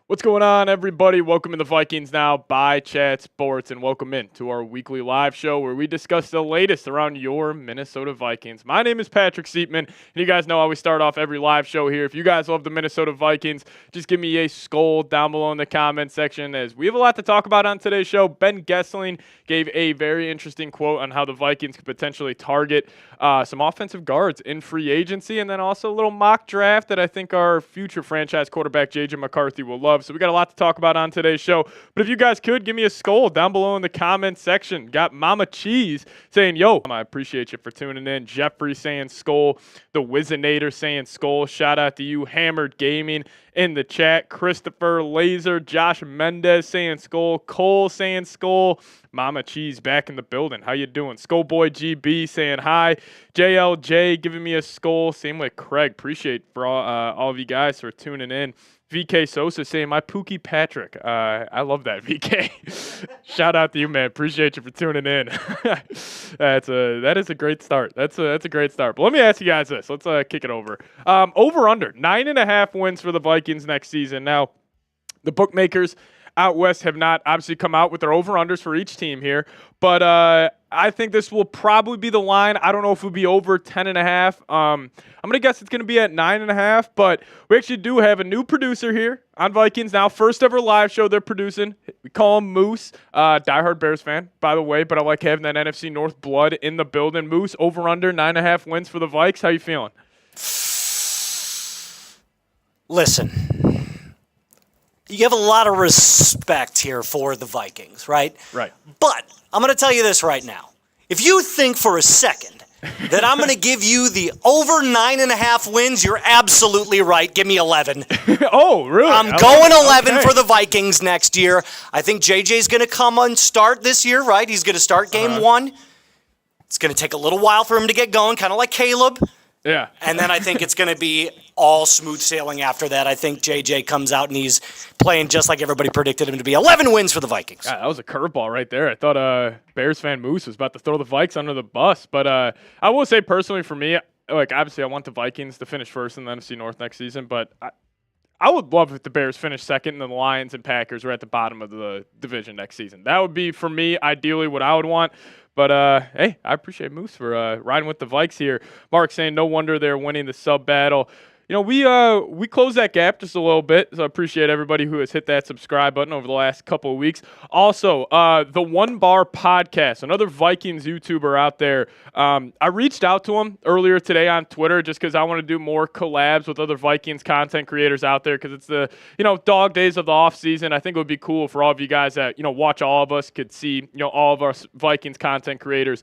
What's going on, everybody? Welcome to the Vikings Now by Chat Sports, and welcome in to our weekly live show where we discuss the latest around your Minnesota Vikings. My name is Patrick Siepman, and you guys know how we start off every live show here. If you guys love the Minnesota Vikings, just give me a skull down below in the comment section, as we have a lot to talk about on today's show. Ben Gessling gave a very interesting quote on how the Vikings could potentially target some offensive guards in free agency, and then also a little mock draft that I think our future franchise quarterback J.J. McCarthy will love. So we got a lot to talk about on today's show. But if you guys could, give me a skull down below in the comment section. Got Mama Cheese saying, yo, I appreciate you for tuning in. Jeffrey saying skull. The Wizinator saying skull. Shout out to you. Hammered Gaming in the chat. Christopher Laser. Josh Mendez saying skull. Cole saying skull. Mama Cheese back in the building. How you doing? Skullboy GB saying hi. JLJ giving me a skull. Same with Craig. Appreciate for all of you guys for tuning in. VK Sosa saying, my Pookie Patrick. I love that, VK. Shout out to you, man. Appreciate you for tuning in. That is a great start. That's a great start. But let me ask you guys this. Let's kick it over. Over-under, 9.5 wins for the Vikings next season. Now, the bookmakers out west have not obviously come out with their over-unders for each team here, but I think this will probably be the line. I don't know if it'll be over 10.5. I'm going to guess it's going to be at 9.5, but we actually do have a new producer here on Vikings Now. First ever live show they're producing. We call him Moose. Diehard Bears fan, by the way, but I like having that NFC North blood in the building. Moose, over-under, 9.5 wins for the Vikes. How you feeling? Listen. You have a lot of respect here for the Vikings, right? Right. But I'm going to tell you this right now. If you think for a second that I'm going to give you the over 9.5 wins, you're absolutely right. Give me 11. Oh, really? I'm going 11 for the Vikings next year. I think JJ's going to come and start this year, right? He's going to start game one. It's going to take a little while for him to get going, kind of like Caleb. Yeah. And then I think it's going to be all smooth sailing after that. I think JJ comes out and he's playing just like everybody predicted him to be. 11 wins for the Vikings. God, that was a curveball right there. I thought Bears fan Moose was about to throw the Vikes under the bus. But I will say personally for me, like obviously I want the Vikings to finish first in the NFC North next season. But I would love if the Bears finished second and the Lions and Packers were at the bottom of the division next season. That would be, for me, ideally what I would want. But, hey, I appreciate Moose for riding with the Vikes here. Mark saying no wonder they're winning the sub battle. You know, we closed that gap just a little bit, so I appreciate everybody who has hit that subscribe button over the last couple of weeks. Also, the One Bar Podcast, another Vikings YouTuber out there. I reached out to him earlier today on Twitter just because I want to do more collabs with other Vikings content creators out there because it's the, dog days of the offseason. I think it would be cool for all of you guys that, watch all of us could see, all of our Vikings content creators,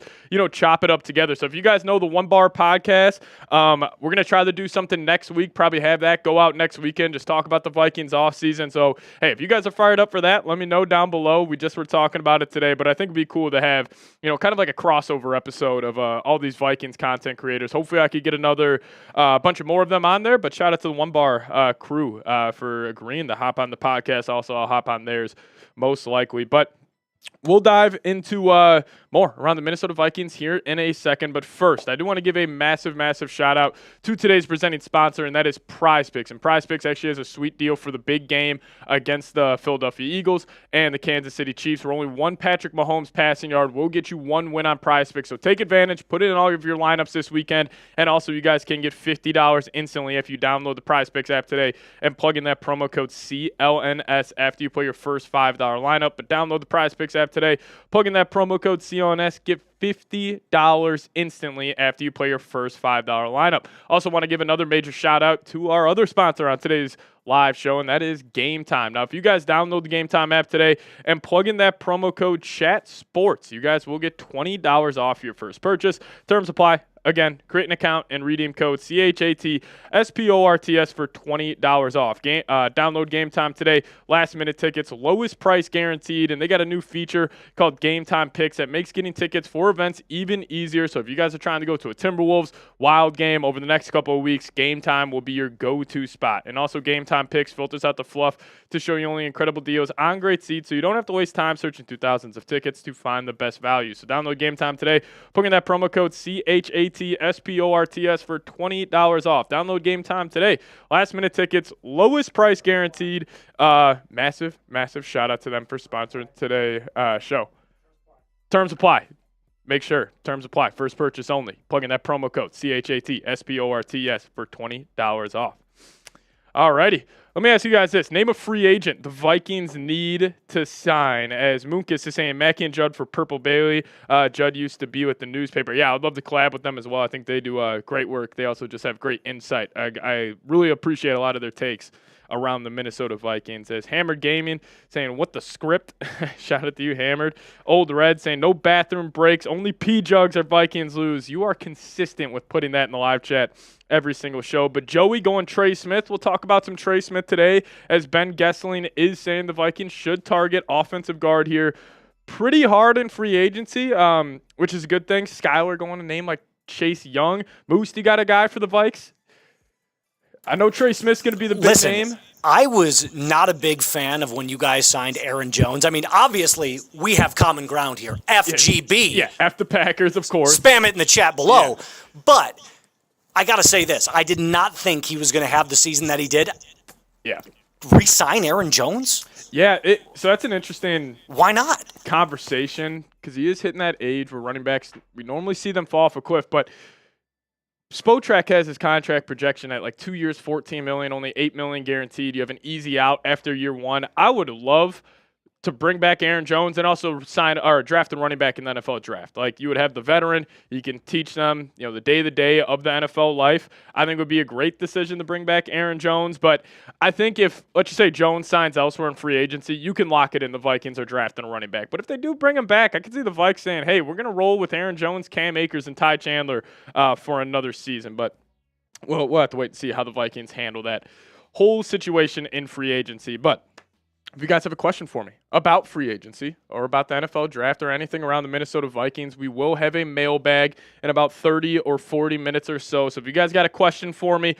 chop it up together. So if you guys know the One Bar Podcast, we're going to try to do something next week, probably have that go out next weekend, just talk about the Vikings offseason. So, hey, if you guys are fired up for that, let me know down below. We just were talking about it today, but I think it'd be cool to have, kind of like a crossover episode of all these Vikings content creators. Hopefully I could get another bunch of more of them on there, but shout out to the One Bar crew for agreeing to hop on the podcast. Also, I'll hop on theirs most likely, but we'll dive into more around the Minnesota Vikings here in a second. But first, I do want to give a massive, massive shout out to today's presenting sponsor, and that is Prize Picks. And Prize Picks actually has a sweet deal for the big game against the Philadelphia Eagles and the Kansas City Chiefs, where only one Patrick Mahomes passing yard will get you one win on Prize Picks. So take advantage, put it in all of your lineups this weekend, and also you guys can get $50 instantly if you download the Prize Picks app today and plug in that promo code CLNS after you play your first $5 lineup. But download the Prize Picks app today, plug in that promo code CLNS, get $50 instantly after you play your first $5 lineup. Also want to give another major shout out to our other sponsor on today's live show, and that is Game Time. Now, if you guys download the Game Time app today and plug in that promo code ChatSports, you guys will get $20 off your first purchase. Terms apply. Again, create an account and redeem code CHATSPORTS for $20 off. Download Game Time today. Last minute tickets, lowest price guaranteed, and they got a new feature called Game Time Picks that makes getting tickets for events even easier. So if you guys are trying to go to a Timberwolves Wild game over the next couple of weeks, Game Time will be your go-to spot. And also Game Time Picks filters out the fluff to show you only incredible deals on great seats, so you don't have to waste time searching through thousands of tickets to find the best value. So download Game Time today. Put in that promo code CHATSPORTS CHATSPORTS for $20 off. Download Game Time today. Last-minute tickets, lowest price guaranteed. Massive shout out to them for sponsoring today's show. Terms apply. Make sure. Terms apply. First purchase only. Plug in that promo code, CHATSPORTS, for $20 off. Alrighty. Let me ask you guys this. Name a free agent the Vikings need to sign. As Munkus is saying, Mackey and Judd for Purple Bailey. Judd used to be with the newspaper. Yeah, I'd love to collab with them as well. I think they do great work. They also just have great insight. I really appreciate a lot of their takes around the Minnesota Vikings. As Hammered Gaming saying, what the script? Shout out to you, Hammered. Old Red saying, no bathroom breaks, only pee jugs our Vikings lose. You are consistent with putting that in the live chat every single show. But Joey going Trey Smith. We'll talk about some Trey Smith today, as Ben Gessling is saying the Vikings should target offensive guard here pretty hard in free agency, which is a good thing. Skyler going a name like Chase Young. Moose, you got a guy for the Vikes? I know Trey Smith's going to be the big name. I was not a big fan of when you guys signed Aaron Jones. I mean, obviously, we have common ground here. FGB. Yeah, F the Packers, of course. Spam it in the chat below. Yeah. But I got to say this. I did not think he was going to have the season that he did. Yeah. Re-sign Aaron Jones? Yeah, so that's an interesting why not conversation, because he is hitting that age where running backs, we normally see them fall off a cliff, but Spotrac has his contract projection at like 2 years, $14 million, only $8 million guaranteed. You have an easy out after year one. I would love to bring back Aaron Jones and also sign or draft a running back in the NFL draft. Like, you would have the veteran, you can teach them, the day-to-day of the NFL life. I think it would be a great decision to bring back Aaron Jones. But I think if, let's just say, Jones signs elsewhere in free agency, you can lock it in the Vikings are drafting a running back. But if they do bring him back, I could see the Vikes saying, hey, we're going to roll with Aaron Jones, Cam Akers, and Ty Chandler for another season. But we'll have to wait and see how the Vikings handle that whole situation in free agency. But if you guys have a question for me about free agency or about the NFL draft or anything around the Minnesota Vikings, we will have a mailbag in about 30 or 40 minutes or so. So if you guys got a question for me,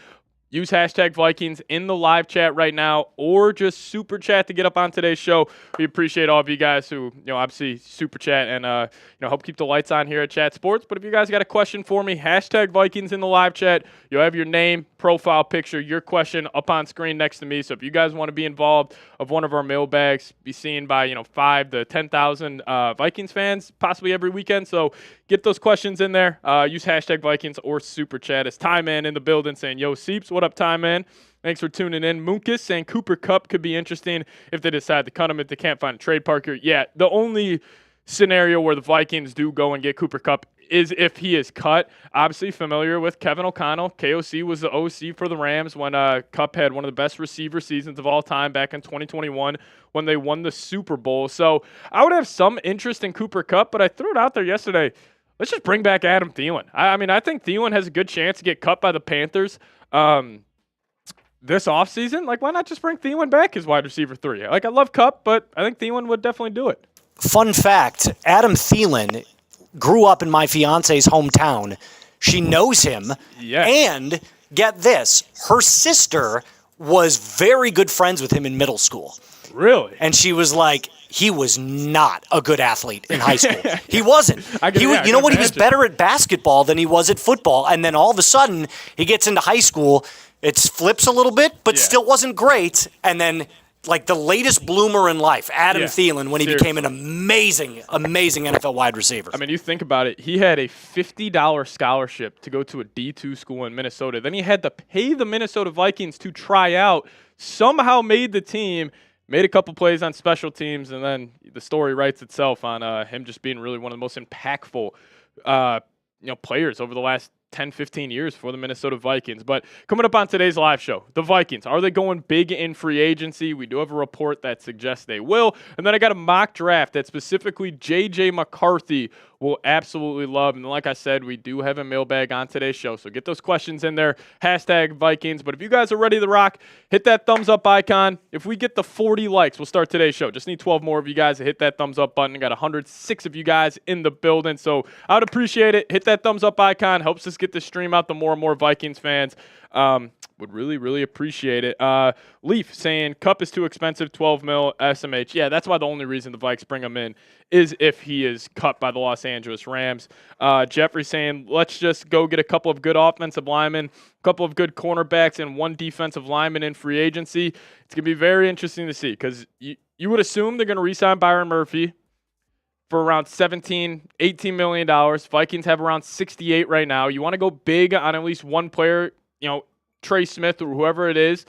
use hashtag Vikings in the live chat right now, or just super chat to get up on today's show. We appreciate all of you guys who, obviously super chat and, help keep the lights on here at Chat Sports. But if you guys got a question for me, hashtag Vikings in the live chat. You'll have your name, profile picture, your question up on screen next to me. So if you guys want to be involved of one of our mailbags, be seen by, 5,000 to 10,000 Vikings fans possibly every weekend. So get those questions in there. Use hashtag Vikings or super chat. It's Ty Man in the building saying, yo, Seeps, what up, Ty Man? Thanks for tuning in. Munkus saying Cooper Kupp could be interesting if they decide to cut him if they can't find a trade partner. Yeah, the only scenario where the Vikings do go and get Cooper Kupp is if he is cut. Obviously familiar with Kevin O'Connell. KOC was the OC for the Rams when Kupp had one of the best receiver seasons of all time back in 2021 when they won the Super Bowl. So I would have some interest in Cooper Kupp, but I threw it out there yesterday. Let's just bring back Adam Thielen. I think Thielen has a good chance to get cut by the Panthers this offseason. Like, why not just bring Thielen back as wide receiver 3? Like, I love Kupp, but I think Thielen would definitely do it. Fun fact, Adam Thielen grew up in my fiance's hometown. She knows him. Yes. And get this, her sister was very good friends with him in middle school. Really? And she was like, he was not a good athlete in high school. He wasn't. He was better at basketball than he was at football. And then all of a sudden, he gets into high school. It flips a little bit, but still wasn't great. And then, like, the latest bloomer in life, Adam Thielen, when he became an amazing NFL wide receiver. I mean, you think about it. He had a $50 scholarship to go to a D2 school in Minnesota. Then he had to pay the Minnesota Vikings to try out, somehow made the team, made a couple plays on special teams, and then the story writes itself on him just being really one of the most impactful players over the last 10, 15 years for the Minnesota Vikings. But coming up on today's live show, the Vikings, are they going big in free agency? We do have a report that suggests they will. And then I got a mock draft that specifically J.J. McCarthy will absolutely love. And like I said, we do have a mailbag on today's show. So get those questions in there. Hashtag Vikings. But if you guys are ready to rock, hit that thumbs up icon. If we get the 40 likes, we'll start today's show. Just need 12 more of you guys to hit that thumbs up button. I got 106 of you guys in the building. So I would appreciate it. Hit that thumbs up icon. Helps us get the stream out to more and more Vikings fans. Would really, really appreciate it. Leaf saying Cup is too expensive, 12 mil SMH. Yeah, that's why the only reason the Vikes bring him in is if he is cut by the Los Angeles Rams. Jeffrey saying, let's just go get a couple of good offensive linemen, a couple of good cornerbacks, and one defensive lineman in free agency. It's going to be very interesting to see because you would assume they're going to re-sign Byron Murphy for around $17, $18 million. Vikings have around 68 right now. You want to go big on at least one player, Trey Smith or whoever it is.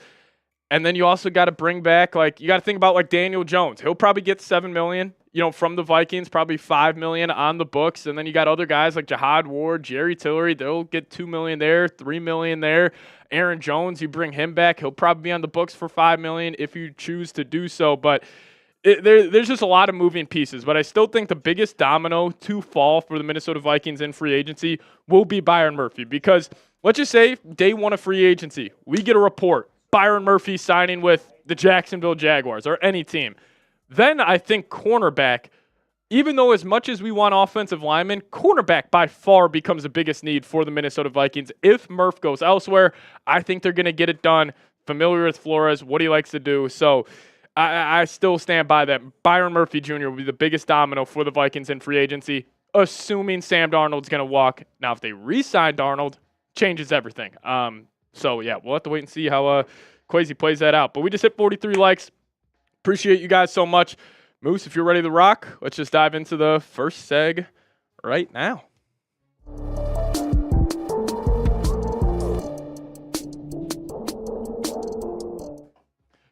And then you also got to bring back, you got to think about Daniel Jones. He'll probably get $7 million, from the Vikings, probably $5 million on the books. And then you got other guys like Jahad Ward, Jerry Tillery. They'll get $2 million there, $3 million there. Aaron Jones, you bring him back. He'll probably be on the books for $5 million if you choose to do so. But there's just a lot of moving pieces. But I still think the biggest domino to fall for the Minnesota Vikings in free agency will be Byron Murphy because let's just say day one of free agency, we get a report, Byron Murphy signing with the Jacksonville Jaguars or any team. Then I think cornerback, even though as much as we want offensive linemen, cornerback by far becomes the biggest need for the Minnesota Vikings. If Murph goes elsewhere, I think they're going to get it done. Familiar with Flores, what he likes to do. So I still stand by that. Byron Murphy Jr. will be the biggest domino for the Vikings in free agency, assuming Sam Darnold's going to walk. Now, if they re-sign Darnold, changes everything. So, yeah, we'll have to wait and see how Kwesi plays that out. But we just hit 43 likes. Appreciate you guys so much. Moose, if you're ready to rock, let's just dive into the first seg right now.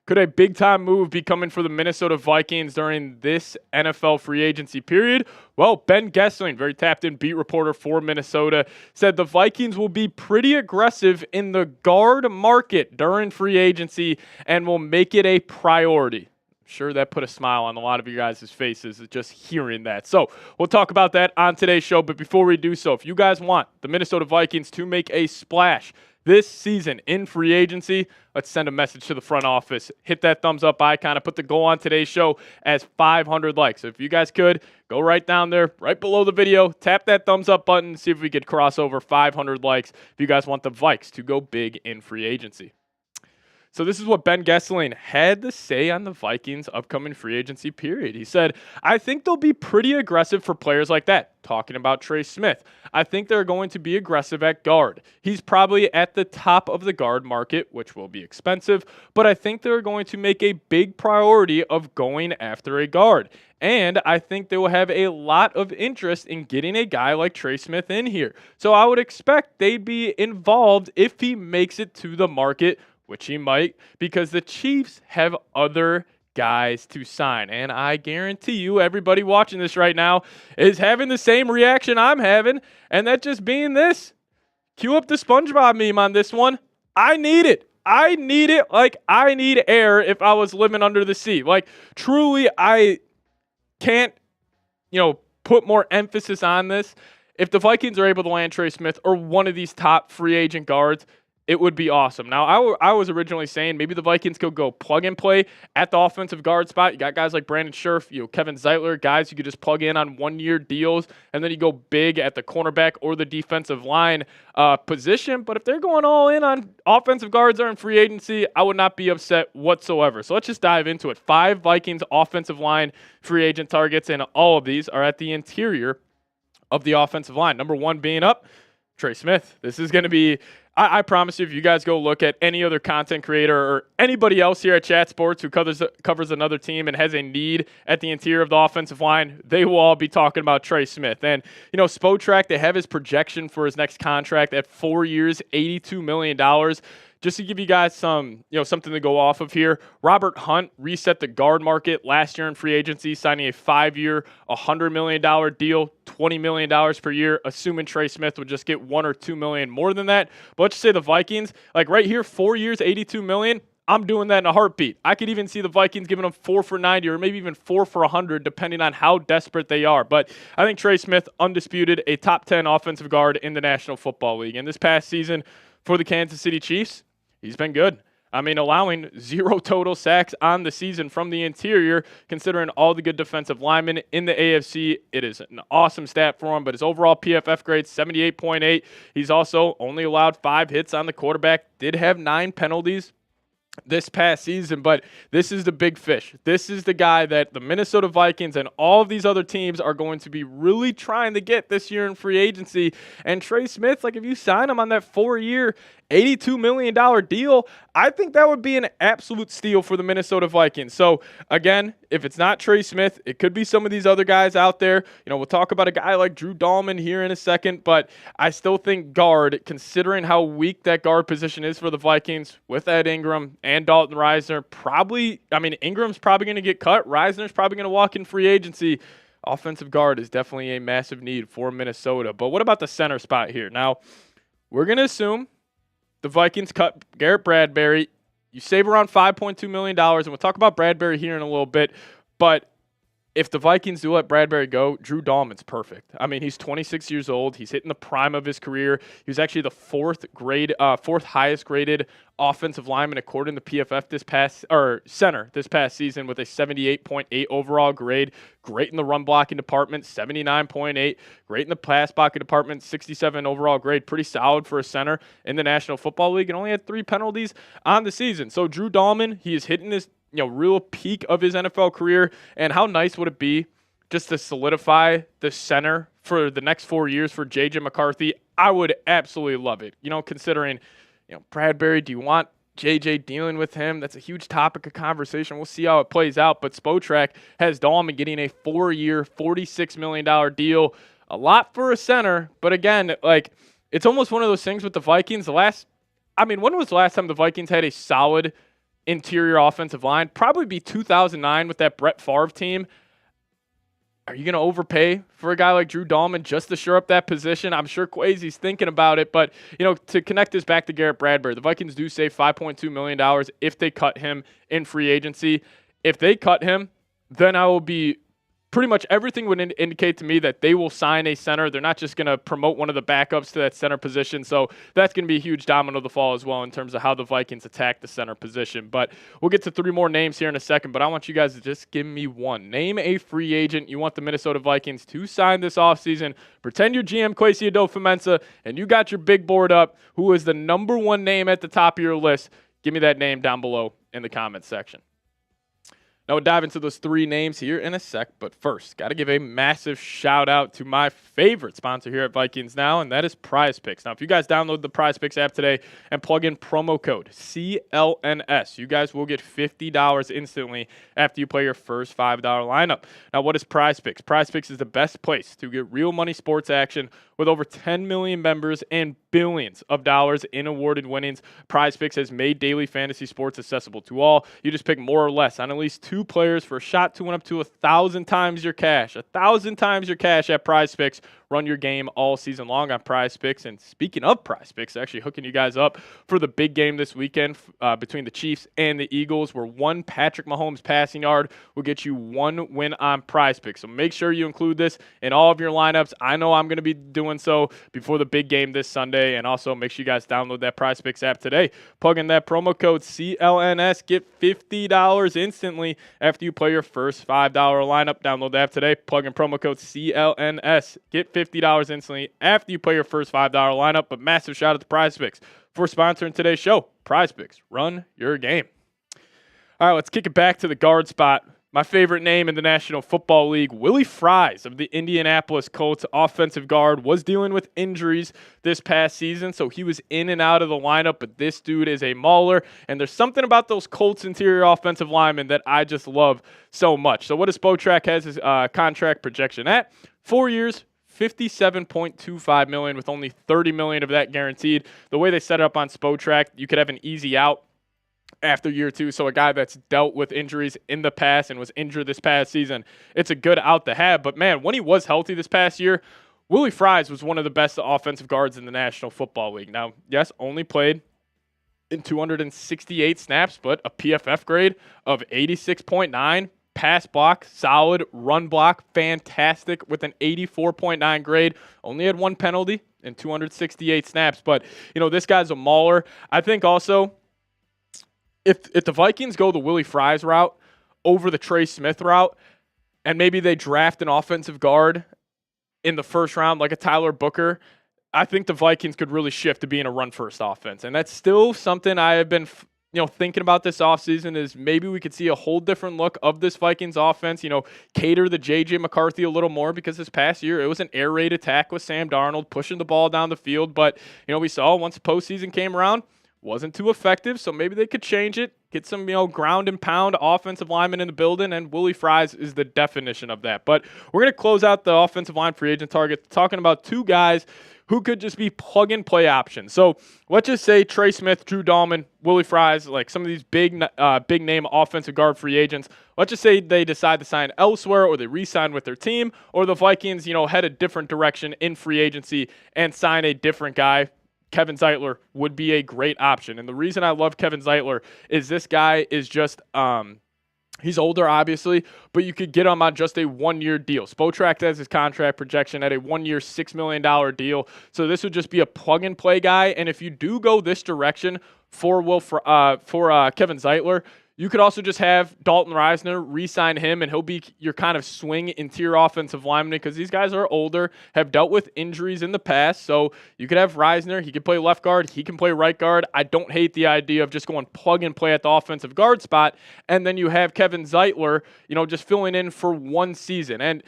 Could a big-time move be coming for the Minnesota Vikings during this NFL free agency period? Well, Ben Gessling, very tapped-in beat reporter for Minnesota, said the Vikings will be pretty aggressive in the guard market during free agency and will make it a priority. I'm sure that put a smile on a lot of you guys' faces just hearing that. So we'll talk about that on today's show. But before we do so, if you guys want the Minnesota Vikings to make a splash this season in free agency, let's send a message to the front office. Hit that thumbs up icon. I put the goal on today's show as 500 likes. So if you guys could, go right down there, right below the video, tap that thumbs up button, see if we could cross over 500 likes if you guys want the Vikes to go big in free agency. So this is what Ben Gessling had to say on the Vikings' upcoming free agency period. He said, I think they'll be pretty aggressive for players like that. Talking about Trey Smith. I think they're going to be aggressive at guard. He's probably at the top of the guard market, which will be expensive, but I think they're going to make a big priority of going after a guard. And I think they will have a lot of interest in getting a guy like Trey Smith in here. So I would expect they'd be involved if he makes it to the market, which he might, because the Chiefs have other guys to sign. And I guarantee you, everybody watching this right now is having the same reaction I'm having, and that just being this. Cue up the SpongeBob meme on this one. I need it. I need it like I need air if I was living under the sea. Truly, I can't, put more emphasis on this. If the Vikings are able to land Trey Smith or one of these top free agent guards, it would be awesome. Now, I was originally saying maybe the Vikings could go plug and play at the offensive guard spot. You got guys like Brandon Scherf, Kevin Zeitler, guys you could just plug in on one-year deals, and then you go big at the cornerback or the defensive line position. But if they're going all in on offensive guards or in free agency, I would not be upset whatsoever. So let's just dive into it. 5 Vikings offensive line free agent targets, and all of these are at the interior of the offensive line. Number 1 being up, Trey Smith. This is going to be... I promise you, if you guys go look at any other content creator or anybody else here at Chat Sports who covers another team and has a need at the interior of the offensive line, they will all be talking about Trey Smith. And, Spotrac, they have his projection for his next contract at 4 years, $82 million. Just to give you guys some, something to go off of here, Robert Hunt reset the guard market last year in free agency, signing a 5-year, $100 million deal, $20 million per year, assuming Trey Smith would just get $1 or $2 million more than that. But let's just say the Vikings, right here, 4 years, $82 million. I'm doing that in a heartbeat. I could even see the Vikings giving them 4 for $90 or maybe even 4 for $100, depending on how desperate they are. But I think Trey Smith, undisputed, a top 10 offensive guard in the National Football League. And this past season for the Kansas City Chiefs, he's been good. I mean, allowing 0 total sacks on the season from the interior, considering all the good defensive linemen in the AFC. It is an awesome stat for him, but his overall PFF grade, 78.8. He's also only allowed 5 hits on the quarterback, did have 9 penalties this past season, but this is the big fish. This is the guy that the Minnesota Vikings and all of these other teams are going to be really trying to get this year in free agency. And Trey Smith, like if you sign him on that 4-year, $82 million deal, I think that would be an absolute steal for the Minnesota Vikings. So again, if it's not Trey Smith, it could be some of these other guys out there. You know, we'll talk about a guy like Drew Dahlman here in a second, but I still think guard, considering how weak that guard position is for the Vikings with Ed Ingram and Dalton Risner, Ingram's probably going to get cut. Risner's probably going to walk in free agency. Offensive guard is definitely a massive need for Minnesota. But what about the center spot here? Now, we're going to assume the Vikings cut Garrett Bradbury. You save around $5.2 million, and we'll talk about Bradbury here in a little bit. But if the Vikings do let Bradbury go, Drew Dahlman's perfect. I mean, he's 26 years old. He's hitting the prime of his career. He was actually the fourth highest graded offensive lineman according to PFF center this past season with a 78.8 overall grade. Great in the run blocking department, 79.8. Great in the pass blocking department, 67 overall grade. Pretty solid for a center in the National Football League, and only had 3 penalties on the season. So Drew Dahlman, he is hitting his real peak of his NFL career. And how nice would it be just to solidify the center for the next 4 years for J.J. McCarthy? I would absolutely love it. Considering, Bradbury, do you want J.J. dealing with him? That's a huge topic of conversation. We'll see how it plays out. But Spotrac has Dahlman getting a 4-year, $46 million deal. A lot for a center. But again, it's almost one of those things with the Vikings. When was the last time the Vikings had a solid interior offensive line? Probably be 2009 with that Brett Favre team. Are you going to overpay for a guy like Drew Dahlman just to shore up that position? I'm sure Kwesi's thinking about it, but to connect this back to Garrett Bradbury, the Vikings do save $5.2 million if they cut him in free agency. If they cut him, then I will be pretty much everything would indicate to me that they will sign a center. They're not just going to promote one of the backups to that center position. So that's going to be a huge domino to fall as well in terms of how the Vikings attack the center position. But we'll get to 3 more names here in a second. But I want you guys to just give me one. Name a free agent you want the Minnesota Vikings to sign this offseason. Pretend you're GM Kwesi Adofo-Mensah and you got your big board up. Who is the number 1 name at the top of your list? Give me that name down below in the comments section. Now we'll dive into those 3 names here in a sec, but first, got to give a massive shout out to my favorite sponsor here at Vikings Now, and that is Prize Picks. Now, if you guys download the Prize Picks app today and plug in promo code CLNS, you guys will get $50 instantly after you play your first $5 lineup. Now, what is Prize Picks? Prize Picks is the best place to get real money sports action with over 10 million members and billions of dollars in awarded winnings. Prize Picks has made daily fantasy sports accessible to all. You just pick more or less on at least 2 players for a shot to win up to 1,000 times your cash. 1,000 times your cash at Prize Picks. Run your game all season long on Prize Picks. And speaking of Prize Picks, actually hooking you guys up for the big game this weekend between the Chiefs and the Eagles, where 1 Patrick Mahomes passing yard will get you 1 win on Prize Picks. So make sure you include this in all of your lineups. I know I'm going to be doing so before the big game this Sunday. And also make sure you guys download that Prize Picks app today. Plug in that promo code CLNS. Get $50 instantly after you play your first $5 lineup. Download the app today. Plug in promo code CLNS. Get $50 instantly after you play your first $5 lineup. But massive shout out to Prize Picks for sponsoring today's show. Prize Picks, run your game. All right, let's kick it back to the guard spot. My favorite name in the National Football League, Willie Fries of the Indianapolis Colts, offensive guard, was dealing with injuries this past season, so he was in and out of the lineup, but this dude is a mauler, and there's something about those Colts interior offensive linemen that I just love so much. So what does Spotrac has his contract projection at? 4 years, $57.25 million, with only $30 million of that guaranteed. The way they set it up on Spotrac, you could have an easy out after year 2. So a guy that's dealt with injuries in the past and was injured this past season, it's a good out to have. But man, when he was healthy this past year, Willie Fries was one of the best offensive guards in the National Football League. Now, yes, only played in 268 snaps, but a PFF grade of 86.9. Pass block, solid. Run block, fantastic with an 84.9 grade. Only had 1 penalty in 268 snaps. But, this guy's a mauler. I think also if the Vikings go the Willie Fries route over the Trey Smith route, and maybe they draft an offensive guard in the first round like a Tyler Booker, I think the Vikings could really shift to being a run-first offense. And that's still something I have been thinking about this offseason, is maybe we could see a whole different look of this Vikings offense, cater the J.J. McCarthy a little more, because this past year it was an air raid attack with Sam Darnold pushing the ball down the field. But, we saw once the postseason came around, wasn't too effective, so maybe they could change it, get some, ground and pound offensive linemen in the building, and Willie Fries is the definition of that. But we're going to close out the offensive line free agent target talking about two guys who could just be plug-and-play options. So let's just say Trey Smith, Drew Dahlman, Willie Fries, like some of these big-name offensive guard free agents. Let's just say they decide to sign elsewhere, or they re-sign with their team, or the Vikings, head a different direction in free agency and sign a different guy. Kevin Zeitler would be a great option. And the reason I love Kevin Zeitler is this guy is just he's older, obviously, but you could get him on just a one-year deal. Spotrac has his contract projection at a one-year, $6 million deal. So this would just be a plug-and-play guy. And if you do go this direction for Kevin Zeitler, you could also just have Dalton Reisner re-sign him, and he'll be your kind of swing interior offensive lineman, because these guys are older, have dealt with injuries in the past. So you could have Reisner. He can play left guard. He can play right guard. I don't hate the idea of just going plug and play at the offensive guard spot. And then you have Kevin Zeitler, just filling in for one season. And,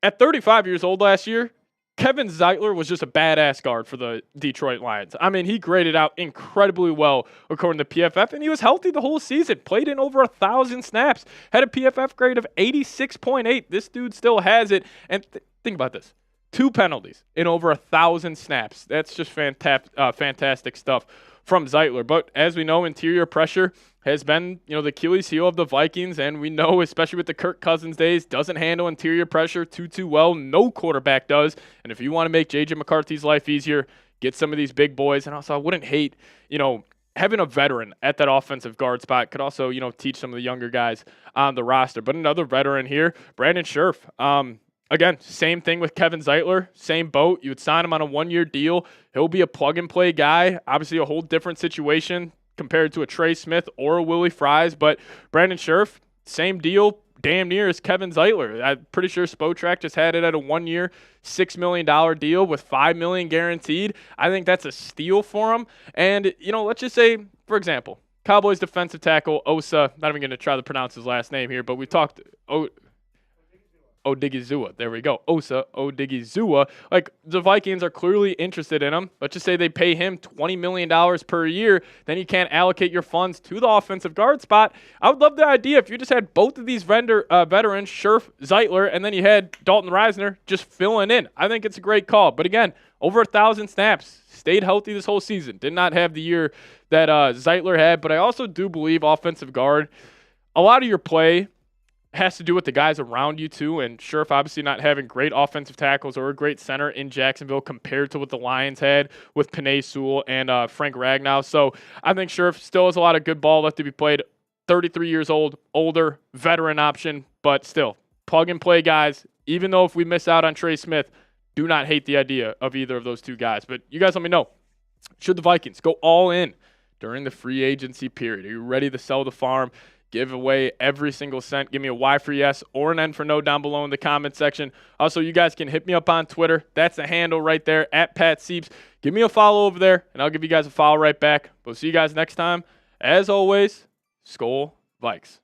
at 35 years old last year, Kevin Zeitler was just a badass guard for the Detroit Lions. I mean, he graded out incredibly well according to PFF, and he was healthy the whole season. Played in over 1,000 snaps. Had a PFF grade of 86.8. This dude still has it. And think about this. 2 penalties in over 1,000 snaps. That's just fantastic stuff from Zeitler. But as we know, interior pressure has been, the Achilles heel of the Vikings, and we know, especially with the Kirk Cousins days, doesn't handle interior pressure too well. No quarterback does. And if you want to make J.J. McCarthy's life easier, get some of these big boys. And also, I wouldn't hate, having a veteran at that offensive guard spot could also, teach some of the younger guys on the roster. But another veteran here, Brandon Scherff. Again, same thing with Kevin Zeitler, same boat. You would sign him on a one-year deal. He'll be a plug-and-play guy. Obviously, a whole different situation compared to a Trey Smith or a Willie Fries. But Brandon Scherff, same deal, damn near as Kevin Zeitler. I'm pretty sure Spotrac just had it at a one-year, $6 million deal with $5 million guaranteed. I think that's a steal for him. And, let's just say, for example, Cowboys defensive tackle Osa, not even going to try to pronounce his last name here, but we talked Odigizua. There we go. Osa Odigizua. Like, the Vikings are clearly interested in him. Let's just say they pay him $20 million per year. Then you can't allocate your funds to the offensive guard spot. I would love the idea if you just had both of these veterans, Scherff, Zeitler, and then you had Dalton Reisner just filling in. I think it's a great call. But again, over 1,000 snaps. Stayed healthy this whole season. Did not have the year that Zeitler had. But I also do believe offensive guard, a lot of your play has to do with the guys around you too, and Scherff obviously not having great offensive tackles or a great center in Jacksonville compared to what the Lions had with Penei Sewell and Frank Ragnow. So I think Scherff still has a lot of good ball left to be played. 33 years old, older, veteran option, but still plug-and-play guys. Even though if we miss out on Trey Smith, do not hate the idea of either of those two guys. But you guys let me know, should the Vikings go all in during the free agency period? Are you ready to sell the farm? Give away every single cent. Give me a Y for yes or an N for no down below in the comment section. Also, you guys can hit me up on Twitter. That's the handle right there, at Pat Sieps. Give me a follow over there, and I'll give you guys a follow right back. We'll see you guys next time. As always, Skol Vikes.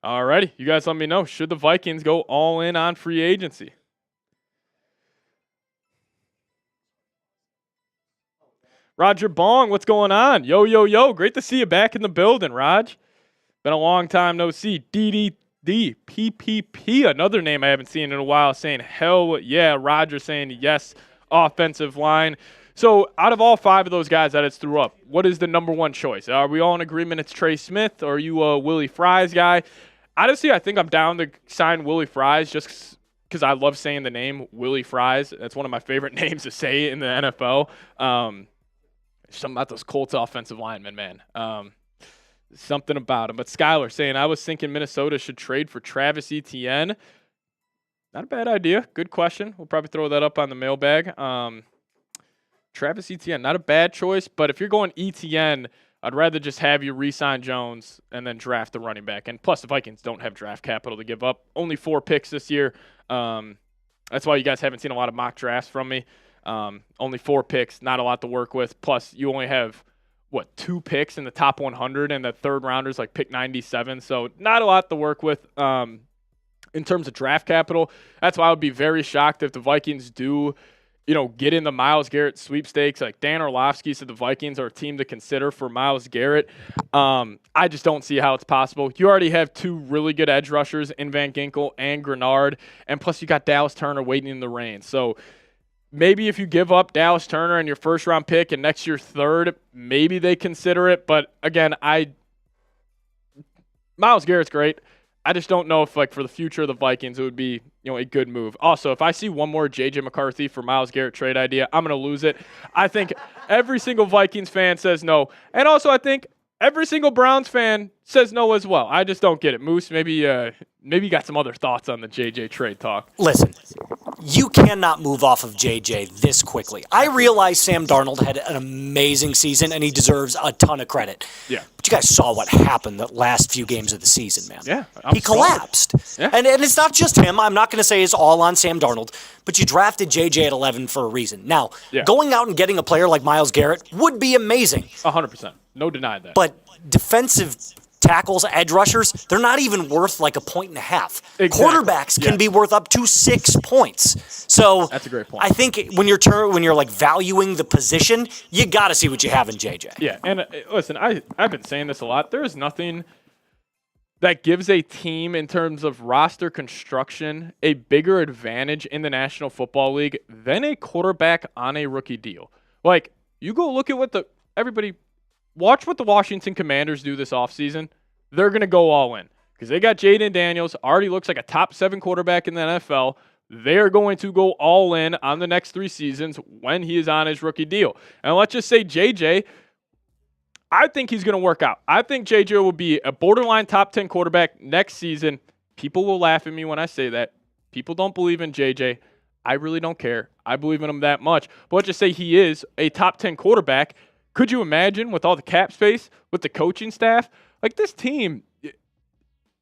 Alrighty, you guys let me know. Should the Vikings go all in on free agency? Roger Bong, what's going on? Yo. Great to see you back in the building, Raj. Been a long time no see. DDD, PPP, another name I haven't seen in a while, saying hell yeah. Roger saying yes, offensive line. So out of all 5 of those guys that it's threw up, what is the number one choice? Are we all in agreement it's Trey Smith, or are you a Willie Fries guy? Honestly, I think I'm down to sign Willie Fries just because I love saying the name Willie Fries. That's one of my favorite names to say in the NFL. Something about those Colts offensive linemen, man. Something about them. But Skylar saying, I was thinking Minnesota should trade for Travis Etienne. Not a bad idea. Good question. We'll probably throw that up on the mailbag. Travis Etienne, not a bad choice, but if you're going Etienne, I'd rather just have you re-sign Jones and then draft the running back. And plus, the Vikings don't have draft capital to give up. Only 4 picks this year. That's why you guys haven't seen a lot of mock drafts from me. Only 4 picks, not a lot to work with. Plus, you only have, 2 picks in the top 100, and the third rounder's like pick 97. So not a lot to work with in terms of draft capital. That's why I would be very shocked if the Vikings do get in the Myles Garrett sweepstakes. Like Dan Orlovsky said, the Vikings are a team to consider for Myles Garrett. I just don't see how it's possible. You already have 2 really good edge rushers in Van Ginkel and Grenard, and plus you got Dallas Turner waiting in the rain. So maybe if you give up Dallas Turner and your first-round pick and next year third, maybe they consider it. But again, Myles Garrett's great. I just don't know if, for the future of the Vikings, it would be, a good move. Also, if I see one more J.J. McCarthy for Myles Garrett trade idea, I'm going to lose it. I think every single Vikings fan says no. And also, I think every single Browns fan says no as well. I just don't get it. Moose, maybe you got some other thoughts on the J.J. trade talk. Listen, you cannot move off of J.J. this quickly. I realize Sam Darnold had an amazing season, and he deserves a ton of credit. Yeah. But you guys saw what happened the last few games of the season, man. Yeah. He collapsed. Yeah. And it's not just him. I'm not going to say it's all on Sam Darnold, but you drafted J.J. at 11 for a reason. Now, going out and getting a player like Myles Garrett would be amazing. 100%. No denying that. But defensive tackles, edge rushers, they're not even worth like 1.5 points. Exactly. Quarterbacks can be worth up to 6 points. So that's a great point. I think when you're valuing the position, you got to see what you have in JJ. Yeah, and listen, I've been saying this a lot. There is nothing that gives a team in terms of roster construction a bigger advantage in the National Football League than a quarterback on a rookie deal. Like, you go look at watch what the Washington Commanders do this offseason. They're going to go all in because they got Jaden Daniels, already looks like a top 7 quarterback in the NFL. They're going to go all in on the next 3 seasons when he is on his rookie deal. And let's just say JJ, I think he's going to work out. I think JJ will be a borderline top 10 quarterback next season. People will laugh at me when I say that. People don't believe in JJ. I really don't care. I believe in him that much. But let's just say he is a top 10 quarterback. Could you imagine with all the cap space, with the coaching staff? Like this team,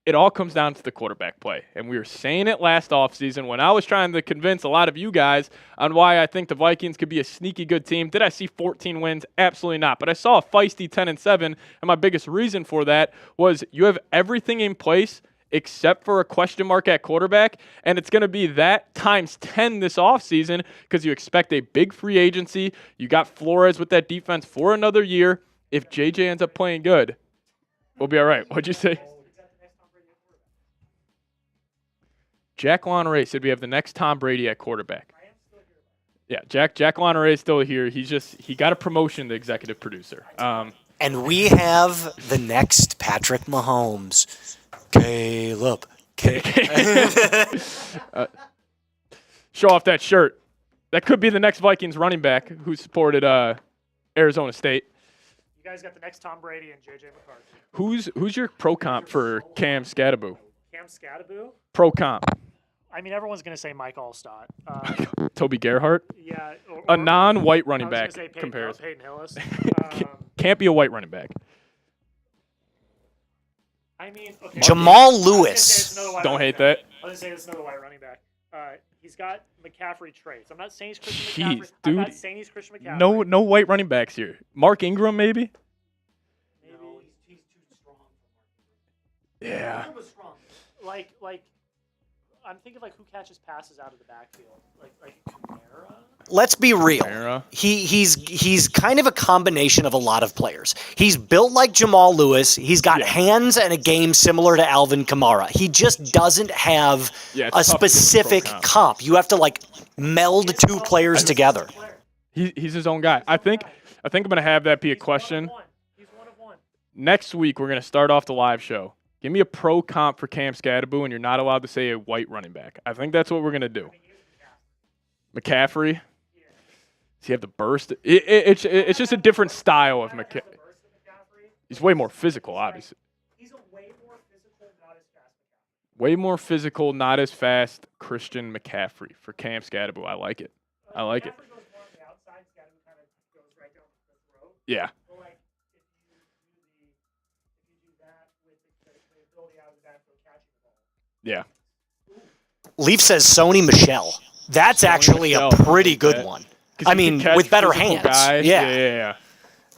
it all comes down to the quarterback play. And we were saying it last offseason when I was trying to convince a lot of you guys on why I think the Vikings could be a sneaky good team. Did I see 14 wins? Absolutely not. But I saw a feisty 10-7, and my biggest reason for that was you have everything in place except for a question mark at quarterback, and it's going to be that times 10 this offseason because you expect a big free agency. You got Flores with that defense for another year. If JJ ends up playing good, we'll be all right. What'd you say? Jack Loneray said we have the next Tom Brady at quarterback. Yeah, Jack Loneray is still here. He got a promotion to executive producer. And we have the next Patrick Mahomes. Caleb. Show off that shirt. That could be the next Vikings running back who supported Arizona State. You guys got the next Tom Brady and J.J. McCarthy. Who's your pro comp for Cam Scadaboo? Cam Scadaboo? Pro comp. I mean, everyone's going to say Mike Allstott. Toby Gerhart? Yeah. A non-white running back comparison. Peyton Hillis. Can't be a white running back. I mean, okay. Jamal Lewis. Don't hate that. I was going to say it's another white running back. He's got McCaffrey traits. I'm not saying he's Christian McCaffrey. Jeez, dude. I'm not saying he's Christian McCaffrey. No white running backs here. Mark Ingram, maybe? No, he's too strong for Mark Ingram. Yeah. Ingram was strong. Like I'm thinking who catches passes out of the backfield. Like Kamara? Let's be real. He's kind of a combination of a lot of players. He's built like Jamal Lewis. He's got hands and a game similar to Alvin Kamara. He just doesn't have a specific comp. You have to meld 2 players together. He's his own guy. I think I'm going to have that be a question. He's one of one. Next week, we're going to start off the live show. Give me a pro comp for Cam Scadaboo, and you're not allowed to say a white running back. I think that's what we're going to do. McCaffrey? Does he have the burst? It's just a different style of McCaffrey. He's way more physical, obviously. He's a way more physical, not as fast Way more physical, not as fast. Christian McCaffrey for Cam Scadaboo. I like it. I like it. Goes more on the outside, Scadaboo kind of goes right down the throat. Yeah. But like if you do that with the ability out of the backfield catching the ball. Yeah. Leaf says Sony Michel. That's actually a pretty good one. I mean, with better hands. Yeah.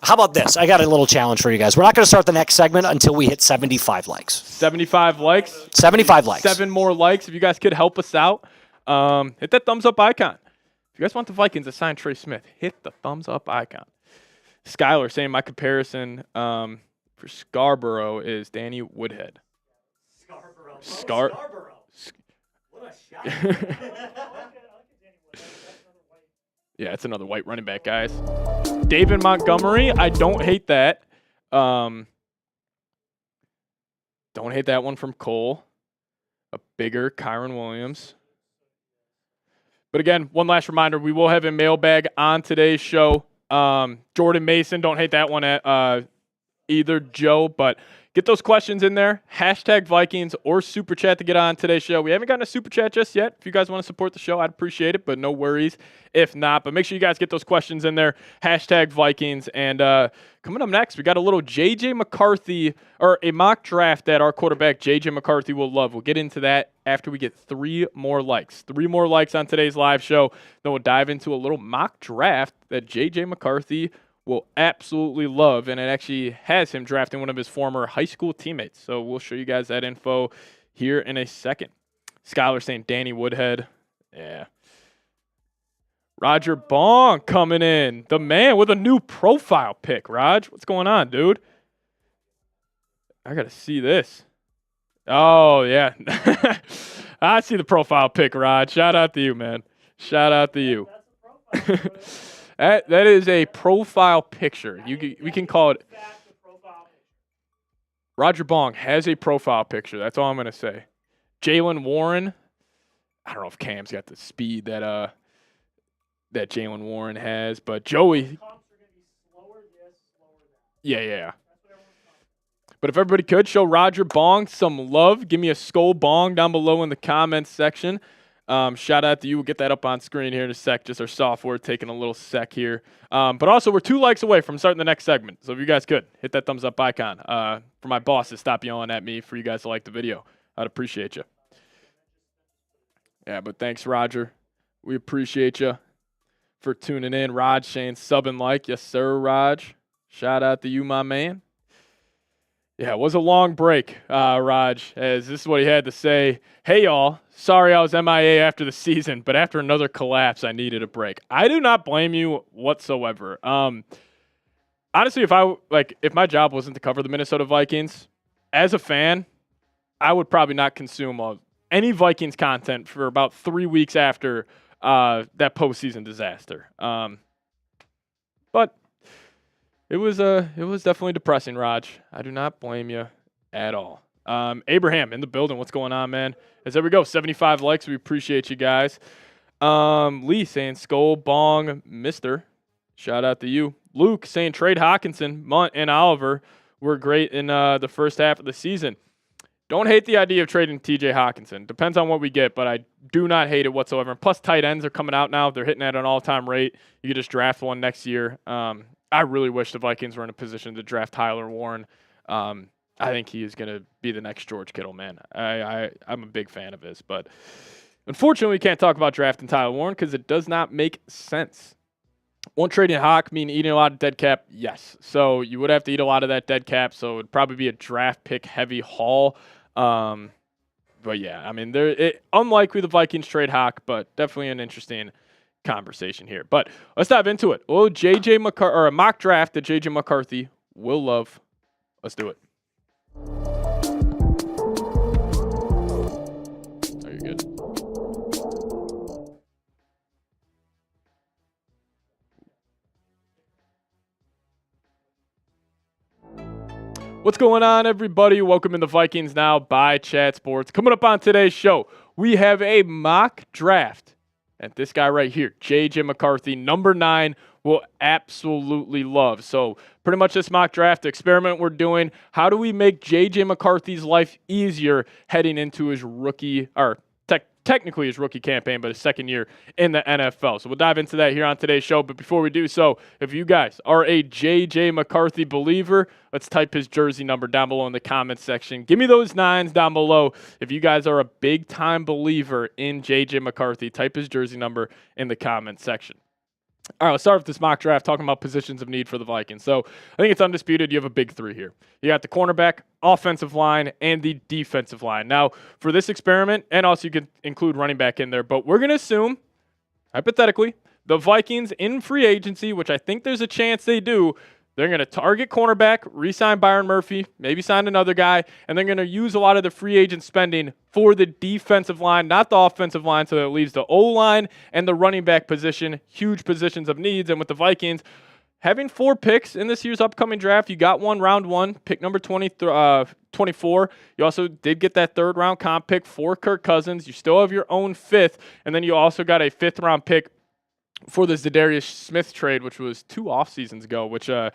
How about this? I got a little challenge for you guys. We're not going to start the next segment until we hit 75 likes. 75 likes? 75 likes. 7 more likes. If you guys could help us out, hit that thumbs up icon. If you guys want the Vikings to sign Trey Smith, hit the thumbs up icon. Skylar saying my comparison for Scarborough is Danny Woodhead. Scarborough. What a shot. Yeah, it's another white running back, guys. David Montgomery, I don't hate that. Don't hate that one from Cole. A bigger Kyron Williams. But again, one last reminder, we will have a mailbag on today's show. Jordan Mason, don't hate that one at either, Joe, but get those questions in there. Hashtag Vikings or Super Chat to get on today's show. We haven't gotten a Super Chat just yet. If you guys want to support the show, I'd appreciate it, but no worries if not. But make sure you guys get those questions in there. Hashtag Vikings. And coming up next, we got a little J.J. McCarthy, or a mock draft that our quarterback J.J. McCarthy will love. We'll get into that after we get 3 more likes. 3 more likes on today's live show. Then we'll dive into a little mock draft that J.J. McCarthy will absolutely love, and it actually has him drafting one of his former high school teammates. So we'll show you guys that info here in a second. Skylar saying Danny Woodhead. Yeah. Roger Bong coming in. The man with a new profile pic. Raj, what's going on, dude? I got to see this. Oh, yeah. I see the profile pic, Raj. Shout out to you, man. Shout out to you. That is a profile picture. We can call it. Roger Bong has a profile picture. That's all I'm going to say. Jalen Warren. I don't know if Cam's got the speed that Jalen Warren has, but Joey. Yeah. But if everybody could show Roger Bong some love, give me a skull bong down below in the comments section. Shout out to you. We'll get that up on screen here in a sec. Just our software taking a little sec here. But also, we're 2 likes away from starting the next segment. So if you guys could, hit that thumbs up icon. For my boss to stop yelling at me for you guys to like the video. I'd appreciate you. Yeah, but thanks, Roger. We appreciate you for tuning in. Raj saying sub and like. Yes, sir, Raj. Shout out to you, my man. Yeah, it was a long break, Raj, as this is what he had to say. Hey, y'all. Sorry I was MIA after the season, but after another collapse, I needed a break. I do not blame you whatsoever. Honestly, if my job wasn't to cover the Minnesota Vikings, as a fan, I would probably not consume any Vikings content for about 3 weeks after that postseason disaster. But it was definitely depressing, Raj. I do not blame you at all. Abraham in the building. What's going on, man? As there we go, 75 likes. We appreciate you guys. Lee saying skull bong mister. Shout out to you. Luke saying trade Hawkinson, Munt, and Oliver were great in the first half of the season. Don't hate the idea of trading TJ Hawkinson. Depends on what we get, but I do not hate it whatsoever. And plus, tight ends are coming out now. They're hitting at an all-time rate. You could just draft one next year. I really wish the Vikings were in a position to draft Tyler Warren. I think he is going to be the next George Kittle, man. I'm a big fan of his, but unfortunately, we can't talk about drafting Tyler Warren because it does not make sense. Won't trading Hawk mean eating a lot of dead cap? Yes. So you would have to eat a lot of that dead cap, so it would probably be a draft pick heavy haul. But yeah, I mean, unlikely the Vikings trade Hawk, but definitely an interesting conversation here. But let's dive into it. Oh, J.J. McCarthy, or a mock draft that J.J. McCarthy will love. Let's do it. Oh, you're good. What's going on, everybody? Welcome in the Vikings Now by Chat Sports. Coming up on today's show, we have a mock draft. And this guy right here, J.J. McCarthy, number 9, will absolutely love. So pretty much this mock draft experiment we're doing, how do we make J.J. McCarthy's life easier heading into his rookie, or technically his rookie campaign, but his second year in the NFL. So we'll dive into that here on today's show. But before we do so, if you guys are a J.J. McCarthy believer, let's type his jersey number down below in the comments section. Give me those 9s down below. If you guys are a big-time believer in J.J. McCarthy, type his jersey number in the comments section. All right, let's start with this mock draft, talking about positions of need for the Vikings. So I think it's undisputed you have a big 3 here. You got the cornerback, offensive line, and the defensive line. Now, for this experiment, and also you can include running back in there, but we're going to assume, hypothetically, the Vikings in free agency, which I think there's a chance they do, they're going to target cornerback, re-sign Byron Murphy, maybe sign another guy, and they're going to use a lot of the free agent spending for the defensive line, not the offensive line, so that leaves the O-line and the running back position, huge positions of needs. And with the Vikings having 4 picks in this year's upcoming draft, you got one round 1, pick number 24. You also did get that 3rd round comp pick for Kirk Cousins. You still have your own 5th, and then you also got a 5th round pick for the Zadarius Smith trade, which was 2 off seasons ago, which, I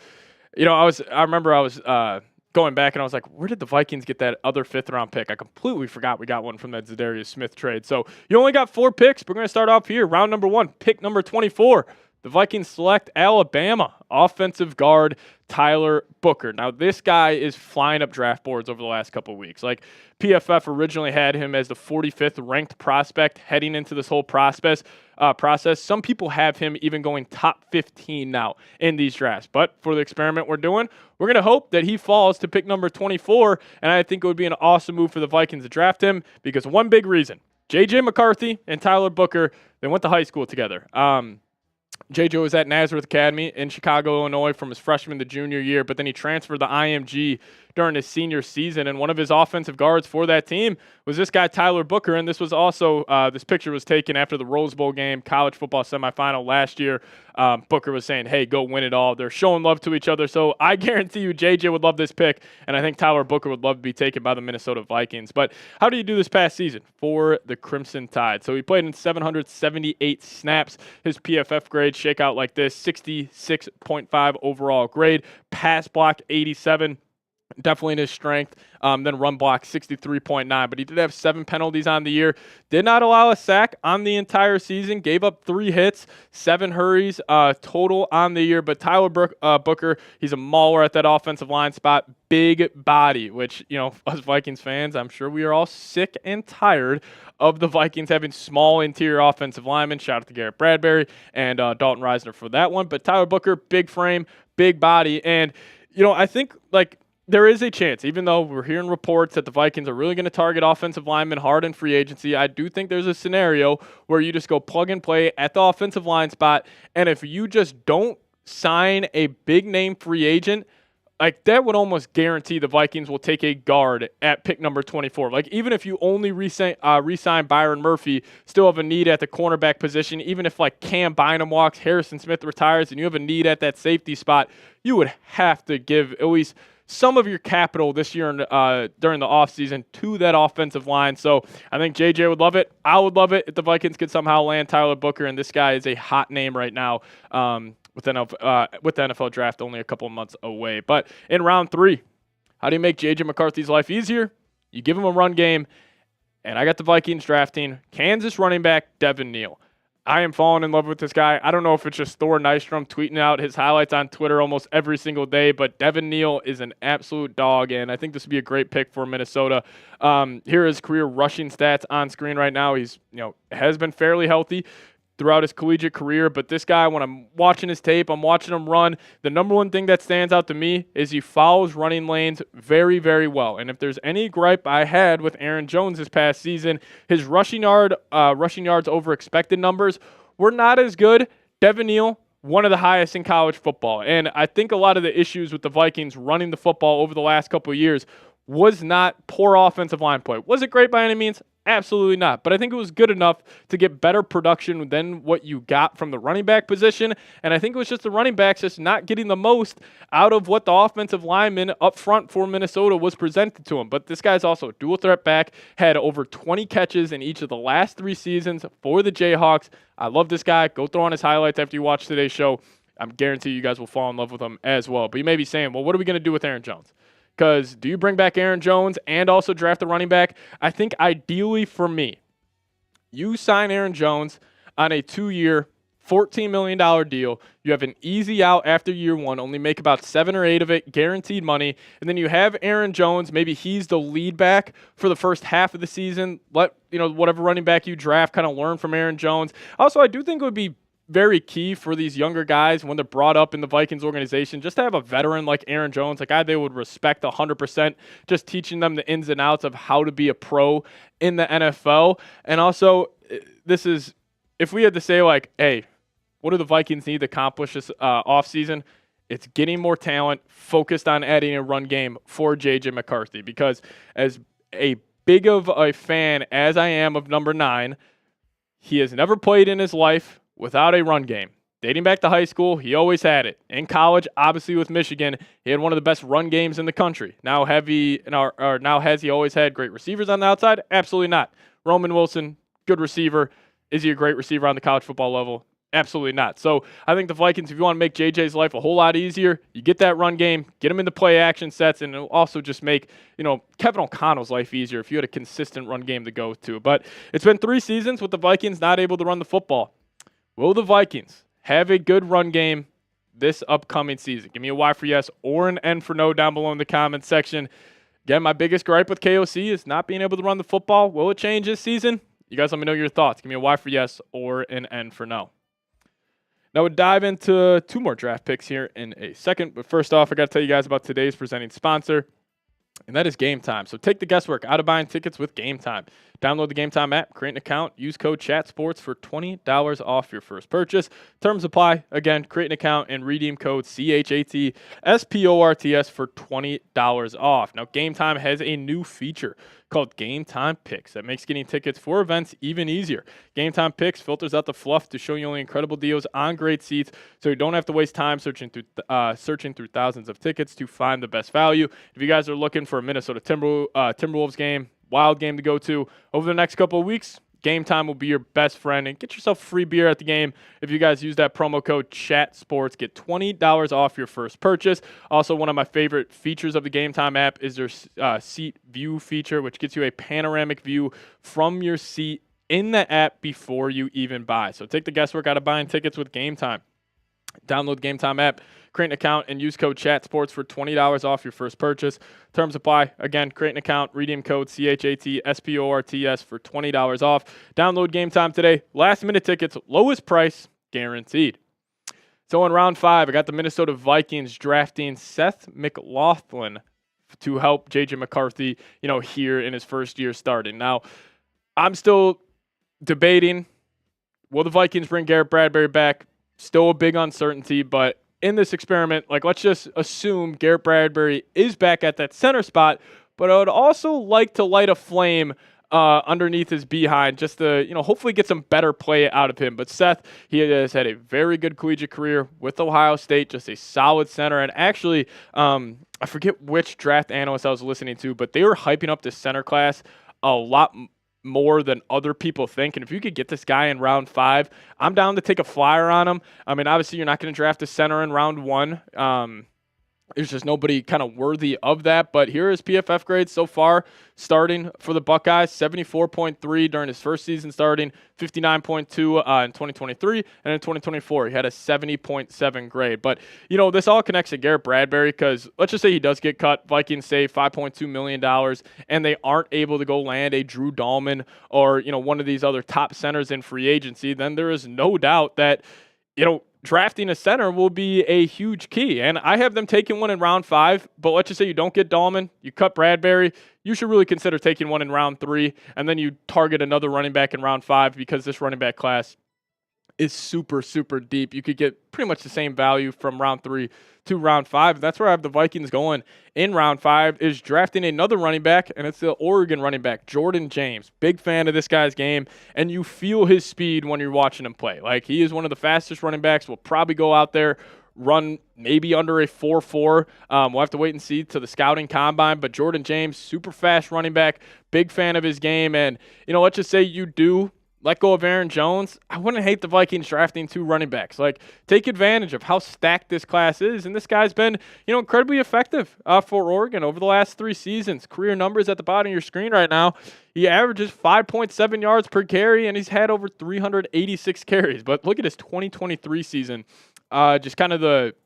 remember I was going back and I was like, where did the Vikings get that other 5th round pick? I completely forgot we got one from that Zadarius Smith trade. So you only got 4 picks. We're going to start off here. Round number 1, pick number 24. The Vikings select Alabama offensive guard Tyler Booker. Now, this guy is flying up draft boards over the last couple of weeks. Like, PFF originally had him as the 45th ranked prospect heading into this whole process. Some people have him even going top 15 now in these drafts. But for the experiment we're doing, we're going to hope that he falls to pick number 24, and I think it would be an awesome move for the Vikings to draft him because one big reason, J.J. McCarthy and Tyler Booker, they went to high school together. J.J. was at Nazareth Academy in Chicago, Illinois from his freshman to junior year, but then he transferred to IMG during his senior season, and one of his offensive guards for that team was this guy, Tyler Booker, and this was also, this picture was taken after the Rose Bowl game, college football semifinal last year. Booker was saying, hey, go win it all. They're showing love to each other, so I guarantee you J.J. would love this pick, and I think Tyler Booker would love to be taken by the Minnesota Vikings. But how did he do this past season for the Crimson Tide? So he played in 778 snaps. His PFF grade shake out like this, 66.5 overall grade, pass block 87. Definitely in his strength. Then run block 63.9. But he did have 7 penalties on the year. Did not allow a sack on the entire season. Gave up 3 hits, 7 hurries total on the year. But Tyler Booker, he's a mauler at that offensive line spot. Big body, which, us Vikings fans, I'm sure we are all sick and tired of the Vikings having small interior offensive linemen. Shout out to Garrett Bradbury and Dalton Reisner for that one. But Tyler Booker, big frame, big body. And, I think, there is a chance, even though we're hearing reports that the Vikings are really going to target offensive linemen hard in free agency, I do think there's a scenario where you just go plug and play at the offensive line spot, and if you just don't sign a big-name free agent, that would almost guarantee the Vikings will take a guard at pick number 24. Even if you only re-sign Byron Murphy, still have a need at the cornerback position. Even if, Cam Bynum walks, Harrison Smith retires, and you have a need at that safety spot, you would have to give at least some of your capital this year during the offseason to that offensive line. So I think JJ would love it. I would love it if the Vikings could somehow land Tyler Booker, and this guy is a hot name right now with the NFL draft only a couple of months away. But in round 3, how do you make JJ McCarthy's life easier? You give him a run game, and I got the Vikings drafting Kansas running back Devin Neal. I am falling in love with this guy. I don't know if it's just Thor Nystrom tweeting out his highlights on Twitter almost every single day, but Devin Neal is an absolute dog, and I think this would be a great pick for Minnesota. Here are his career rushing stats on screen right now. He's, has been fairly healthy throughout his collegiate career, but this guy, when I'm watching his tape, I'm watching him run, the number one thing that stands out to me is he follows running lanes very, very well. And if there's any gripe I had with Aaron Jones this past season, his rushing yards over expected numbers were not as good. Devin Neal, one of the highest in college football. And I think a lot of the issues with the Vikings running the football over the last couple of years was not poor offensive line play. Was it great by any means? Absolutely not. But I think it was good enough to get better production than what you got from the running back position. And I think it was just the running backs just not getting the most out of what the offensive lineman up front for Minnesota was presented to him. But this guy's also a dual threat back, had over 20 catches in each of the last 3 seasons for the Jayhawks. I love this guy. Go throw on his highlights after you watch today's show. I'm guarantee you guys will fall in love with him as well. But you may be saying, well, what are we going to do with Aaron Jones? Because do you bring back Aaron Jones and also draft a running back? I think ideally for me, you sign Aaron Jones on a 2-year, $14 million deal. You have an easy out after year 1, only make about 7 or 8 of it, guaranteed money. And then you have Aaron Jones, maybe he's the lead back for the first half of the season. Let, whatever running back you draft kind of learn from Aaron Jones. Also, I do think it would be very key for these younger guys when they're brought up in the Vikings organization, just to have a veteran like Aaron Jones, a guy they would respect 100%, just teaching them the ins and outs of how to be a pro in the NFL. And also, this is, if we had to say like, hey, what do the Vikings need to accomplish this offseason? It's getting more talent, focused on adding a run game for J.J. McCarthy, because as a big of a fan as I am of number 9, he has never played in his life without a run game. Dating back to high school, he always had it. In college, obviously with Michigan, he had one of the best run games in the country. Now has he always had great receivers on the outside? Absolutely not. Roman Wilson, good receiver. Is he a great receiver on the college football level? Absolutely not. So I think the Vikings, if you want to make JJ's life a whole lot easier, you get that run game, get him into play action sets, and it'll also just make, Kevin O'Connell's life easier if you had a consistent run game to go to. But it's been 3 seasons with the Vikings not able to run the football. Will the Vikings have a good run game this upcoming season? Give me a Y for yes or an N for no down below in the comments section. Again, my biggest gripe with KOC is not being able to run the football. Will it change this season? You guys let me know your thoughts. Give me a Y for yes or an N for no. Now we'll dive into 2 more draft picks here in a second. But first off, I got to tell you guys about today's presenting sponsor, and that is Game Time. So take the guesswork out of buying tickets with Game Time. Download the Game Time app, create an account, use code CHATSPORTS for $20 off your first purchase. Terms apply. Again, create an account and redeem code CHATSPORTS for $20 off. Now, Game Time has a new feature called Game Time Picks that makes getting tickets for events even easier. Game Time Picks filters out the fluff to show you only incredible deals on great seats, so you don't have to waste time searching through thousands of tickets to find the best value. If you guys are looking for a Minnesota Timberwolves game, wild game to go to over the next couple of weeks, Game Time will be your best friend, and get yourself free beer at the game. If you guys use that promo code CHATSPORTS, get $20 off your first purchase. Also, one of my favorite features of the Game Time app is their seat view feature, which gets you a panoramic view from your seat in the app before you even buy. So take the guesswork out of buying tickets with Game Time. Download the Game Time app, create an account, and use code CHATSPORTS for $20 off your first purchase. Terms apply. Again, create an account, redeem code CHATSPORTS for $20 off. Download Game Time today. Last-minute tickets, lowest price, guaranteed. So in round 5, I got the Minnesota Vikings drafting Seth McLaughlin to help J.J. McCarthy, here in his first year starting. Now, I'm still debating, will the Vikings bring Garrett Bradbury back? Still a big uncertainty, but in this experiment, let's just assume Garrett Bradbury is back at that center spot, but I would also like to light a flame underneath his behind just to, hopefully get some better play out of him. But Seth, he has had a very good collegiate career with Ohio State, just a solid center. And actually, I forget which draft analyst I was listening to, but they were hyping up this center class a lot more than other people think. And if you could get this guy in round 5, I'm down to take a flyer on him. I mean, obviously you're not going to draft a center in round 1. There's just nobody kind of worthy of that. But here is PFF grades so far starting for the Buckeyes: 74.3 during his first season starting, 59.2 in 2023, and in 2024 he had a 70.7 grade. But, this all connects to Garrett Bradbury, because let's just say he does get cut. Vikings save $5.2 million, and they aren't able to go land a Drew Dahlman or, one of these other top centers in free agency. Then there is no doubt that, drafting a center will be a huge key. And I have them taking one in round 5, but let's just say you don't get Dahlman, you cut Bradbury, you should really consider taking one in round 3, and then you target another running back in round 5, because this running back class is super, super deep. You could get pretty much the same value from round 3 to round 5. That's where I have the Vikings going in round 5, is drafting another running back, and it's the Oregon running back, Jordan James. Big fan of this guy's game, and you feel his speed when you're watching him play. He is one of the fastest running backs. Will probably go out there, run maybe under a 4.4. We'll have to wait and see to the scouting combine, but Jordan James, super fast running back, big fan of his game. And, let's just say you do let go of Aaron Jones, I wouldn't hate the Vikings drafting 2 running backs. Like, take advantage of how stacked this class is. And this guy's been, incredibly effective for Oregon over the last 3 seasons. Career numbers at the bottom of your screen right now. He averages 5.7 yards per carry, and he's had over 386 carries. But look at his 2023 season. Just kind of the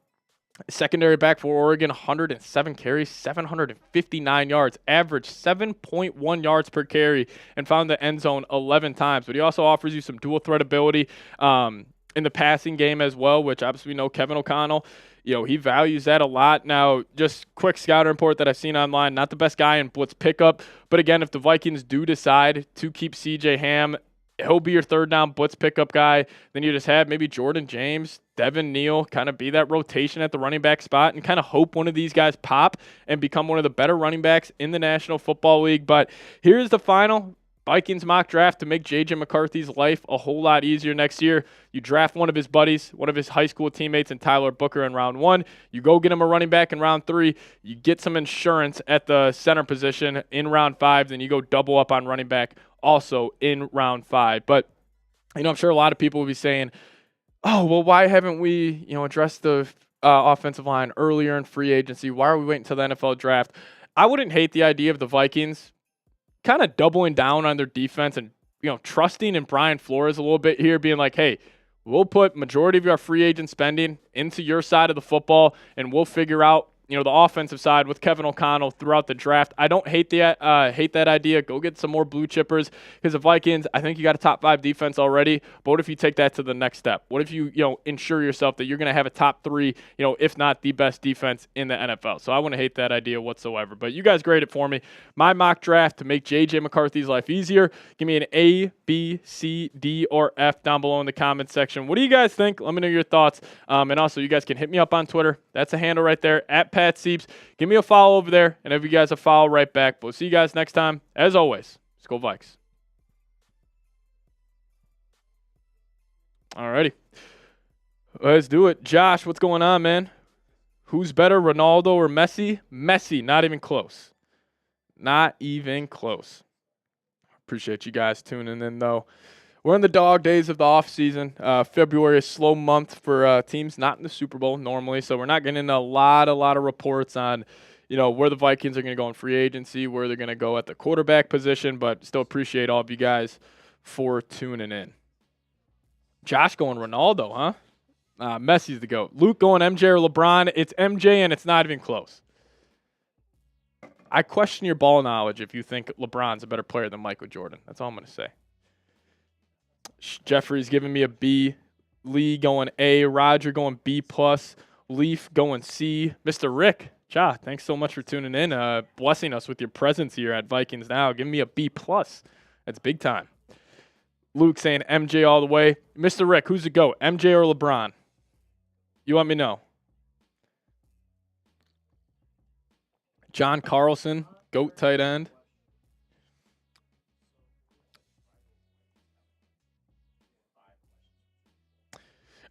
secondary back for Oregon, 107 carries, 759 yards, averaged 7.1 yards per carry, and found the end zone 11 times. But he also offers you some dual threat ability in the passing game as well, which obviously we know Kevin O'Connell, he values that a lot. Now, just quick scouter report that I've seen online, not the best guy in blitz pickup. But again, if the Vikings do decide to keep C.J. Ham, he'll be your third down blitz pickup guy. Then you just have maybe Jordan James, Devin Neal, kind of be that rotation at the running back spot and kind of hope one of these guys pop and become one of the better running backs in the National Football League. But here's the final Vikings mock draft to make J.J. McCarthy's life a whole lot easier next year. You draft one of his buddies, one of his high school teammates in Tyler Booker in round 1. You go get him a running back in round 3. You get some insurance at the center position in round 5. Then you go double up on running back also in round 5. But, I'm sure a lot of people will be saying, oh, well, why haven't we, addressed the offensive line earlier in free agency? Why are we waiting until the NFL draft? I wouldn't hate the idea of the Vikings kind of doubling down on their defense and, trusting in Brian Flores a little bit here, being like, hey, we'll put majority of our free agent spending into your side of the football, and we'll figure out, the offensive side with Kevin O'Connell throughout the draft. I don't hate that idea. Go get some more blue chippers because the Vikings, I think you got a top 5 defense already. But what if you take that to the next step? What if you, ensure yourself that you're going to have a top 3, if not the best defense in the NFL? So I wouldn't hate that idea whatsoever. But you guys grade it for me. My mock draft to make J.J. McCarthy's life easier. Give me an A, B, C, D, or F down below in the comments section. What do you guys think? Let me know your thoughts. And also, you guys can hit me up on Twitter. That's a handle right there, at Pat Sieps. Give me a follow over there, and give you guys a follow right back. But we'll see you guys next time. As always, let's go Vikes. Alrighty. Let's do it. Josh, what's going on, man? Who's better, Ronaldo or Messi? Messi, not even close. Not even close. Appreciate you guys tuning in, though. We're in the dog days of the offseason. February is a slow month for teams not in the Super Bowl normally, so we're not getting a lot of reports on, where the Vikings are going to go in free agency, where they're going to go at the quarterback position, but still appreciate all of you guys for tuning in. Josh going Ronaldo, huh? Messi's the GOAT. Luke going MJ or LeBron. It's MJ, and it's not even close. I question your ball knowledge if you think LeBron's a better player than Michael Jordan. That's all I'm going to say. Jeffrey's giving me a B. Lee going A. Roger going B+. Leaf going C. Mr. Rick, Cha, thanks so much for tuning in, blessing us with your presence here at Vikings Now. Give me a B+. That's big time. Luke saying MJ all the way. Mr. Rick, who's the GOAT, MJ or LeBron? You let me know. John Carlson, GOAT tight end.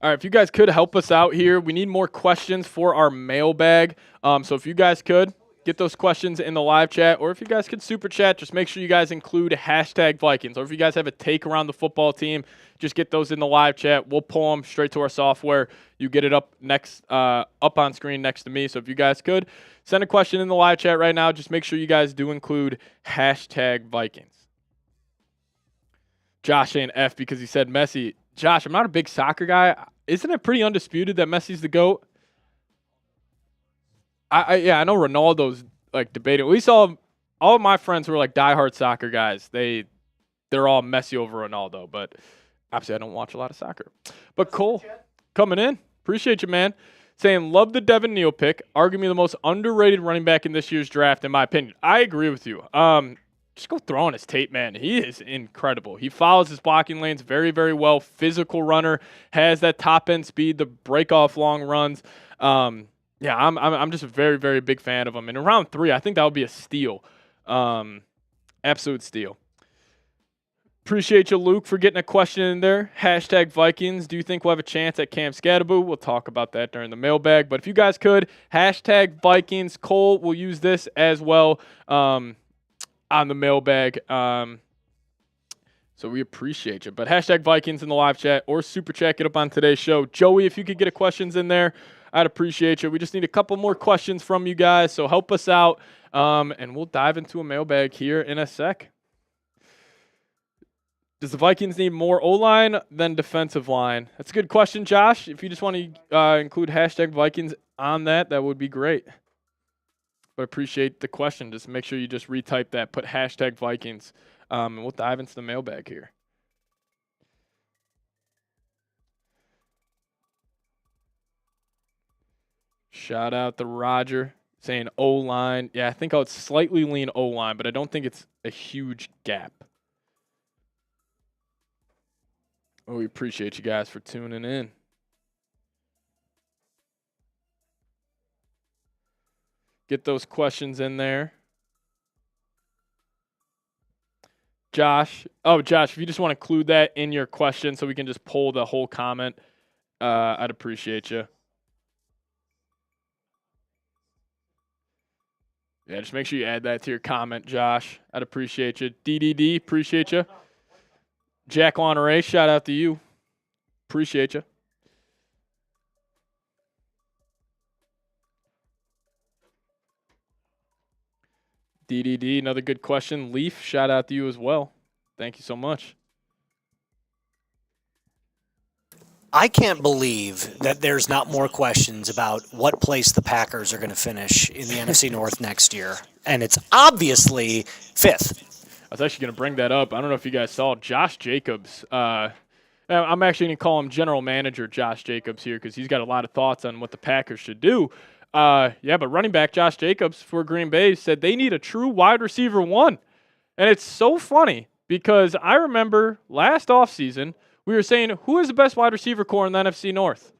All right, if you guys could help us out here, we need more questions for our mailbag. So if you guys could get those questions in the live chat, or if you guys could super chat, just make sure you guys include hashtag Vikings. Or if you guys have a take around the football team, just get those in the live chat. We'll pull them straight to our software. You get it up on screen next to me. So if you guys could send a question in the live chat right now, just make sure you guys do include hashtag Vikings. Josh saying F because he said Messi. Josh, I'm not a big soccer guy. Isn't it pretty undisputed that Messi's the GOAT? I know Ronaldo's like debating. We saw all of my friends who were like diehard soccer guys. They're all Messi over Ronaldo, but obviously I don't watch a lot of soccer. But Cole coming in. Appreciate you, man. Saying, love the Devin Neal pick. Arguably the most underrated running back in this year's draft, in my opinion. I agree with you. Just go throw on his tape, man. He is incredible. He follows his blocking lanes very, very well. Physical runner, has that top end speed, the break off long runs. I'm just a very, very big fan of him. And in round 3, I think that would be a steal. Absolute steal. Appreciate you, Luke, for getting a question in there. Hashtag Vikings. Do you think we'll have a chance at Cam Scatterbo? We'll talk about that during the mailbag. But if you guys could, hashtag Vikings. Cole will use this as well. On the mailbag. So So we appreciate you. But hashtag Vikings in the live chat or super chat, get up on today's show. Joey, if you could get a questions in there, I'd appreciate you. We just need a couple more questions from you guys, so help us out, and we'll dive into a mailbag here in a sec. Does the Vikings need more O-line than defensive line? That's a good question, Josh. If you just want to include hashtag Vikings on that, that would be great. But appreciate the question. Just make sure you just retype that, put hashtag Vikings, and we'll dive into the mailbag here. Shout out to Roger saying O-line. Yeah, I think I would slightly lean O-line, but I don't think it's a huge gap. Oh, we appreciate you guys for tuning in. Get those questions in there. Josh. Oh, Josh, if you just want to include that in your question so we can just pull the whole comment, I'd appreciate you. Yeah, just make sure you add that to your comment, Josh. I'd appreciate you. DDD, appreciate you. Jack Lonneray, shout out to you. Appreciate you. DDD, another good question. Leaf, shout out to you as well. Thank you so much. I can't believe that there's not more questions about what place the Packers are going to finish in the NFC North next year. And it's obviously 5th. I was actually going to bring that up. I don't know if you guys saw Josh Jacobs. I'm actually going to call him General Manager Josh Jacobs here because he's got a lot of thoughts on what the Packers should do. But running back Josh Jacobs for Green Bay said they need a true wide receiver 1. And it's so funny because I remember last offseason we were saying, who is the best wide receiver core in the NFC North?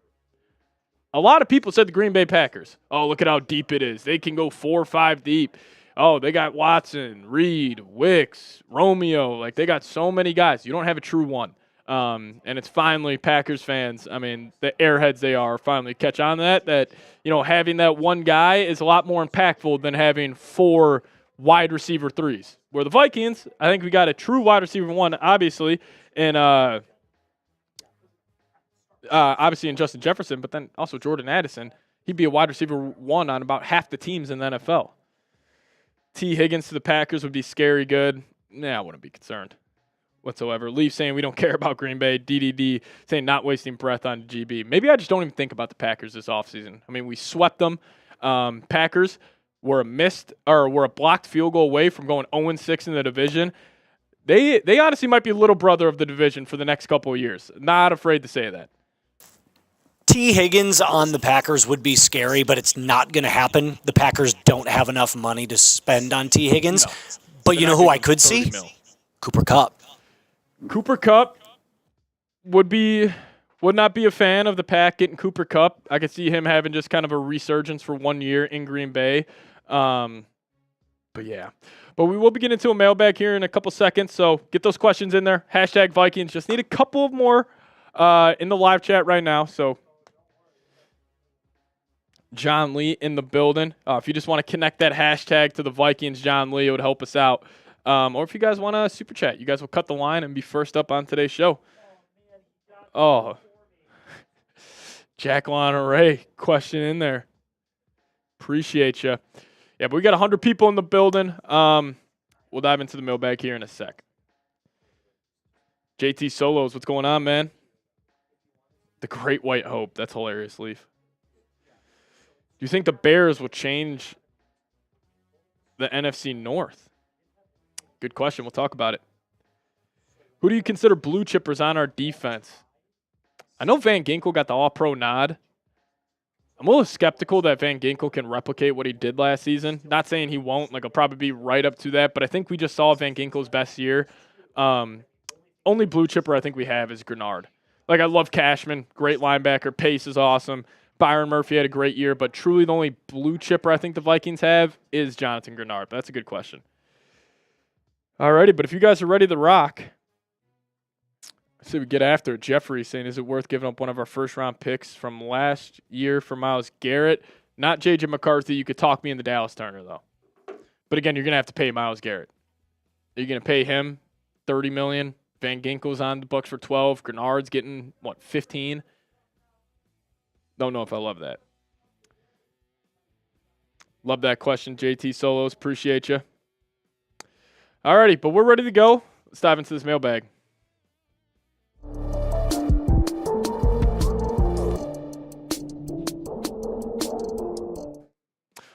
A lot of people said the Green Bay Packers. Oh, look at how deep it is. They can go 4 or 5 deep. Oh, they got Watson, Reed, Wicks, Romeo. Like, they got so many guys. You don't have a true one. And it's finally Packers fans, I mean, the airheads they are, finally catch on that, having that one guy is a lot more impactful than having 4 wide receiver 3s. Where the Vikings, I think we got a true wide receiver 1, obviously, and obviously in Justin Jefferson, but then also Jordan Addison. He'd be a wide receiver 1 on about half the teams in the NFL. T. Higgins to the Packers would be scary good. Nah, I wouldn't be concerned whatsoever. Leaf saying we don't care about Green Bay. DDD saying not wasting breath on GB. Maybe I just don't even think about the Packers this offseason. I mean, we swept them. Packers were a blocked field goal away from going 0-6 in the division. They honestly might be a little brother of the division for the next couple of years. Not afraid to say that. T. Higgins on the Packers would be scary, but it's not going to happen. The Packers don't have enough money to spend on T. Higgins. No. But you know who I could see? Cooper Kupp. Cooper Kupp would not be a fan of the Pack getting Cooper Kupp. I could see him having just kind of a resurgence for 1 year in Green Bay. But yeah. But we will be getting into a mailbag here in a couple seconds, so get those questions in there. Hashtag Vikings. Just need a couple of more in the live chat right now, so John Lee in the building. If you just want to connect that hashtag to the Vikings, John Lee, it would help us out. Or if you guys want to super chat, you guys will cut the line and be first up on today's show. Oh. Jack Lonneray, question in there. Appreciate you. Yeah, but we got 100 people in the building. We'll dive into the mailbag here in a sec. JT Solos, what's going on, man? The Great White Hope. That's hilarious, Leaf. Do you think the Bears will change the NFC North? Good question. We'll talk about it. Who do you consider blue chippers on our defense? I know Van Ginkel got the All-Pro nod. I'm a little skeptical that Van Ginkel can replicate what he did last season. Not saying he won't. Like, he'll probably be right up to that. But I think we just saw Van Ginkel's best year. Only blue chipper I think we have is Grenard. Like, I love Cashman. Great linebacker. Pace is awesome. Byron Murphy had a great year. But truly the only blue chipper I think the Vikings have is Jonathan Grenard. But that's a good question. All righty. But if you guys are ready to rock, I say we get after it. Jeffrey saying, is it worth giving up one of our first-round picks from last year for Myles Garrett? Not J.J. McCarthy. You could talk me into Dallas Turner, though. But, again, you're going to have to pay Myles Garrett. Are you going to pay him $30 million? Van Ginkel's on the Bucks for 12. Grenard's getting, 15? Don't know if I love that. Love that question, JT Solos. Appreciate you. Alrighty, but we're ready to go. Let's dive into this mailbag.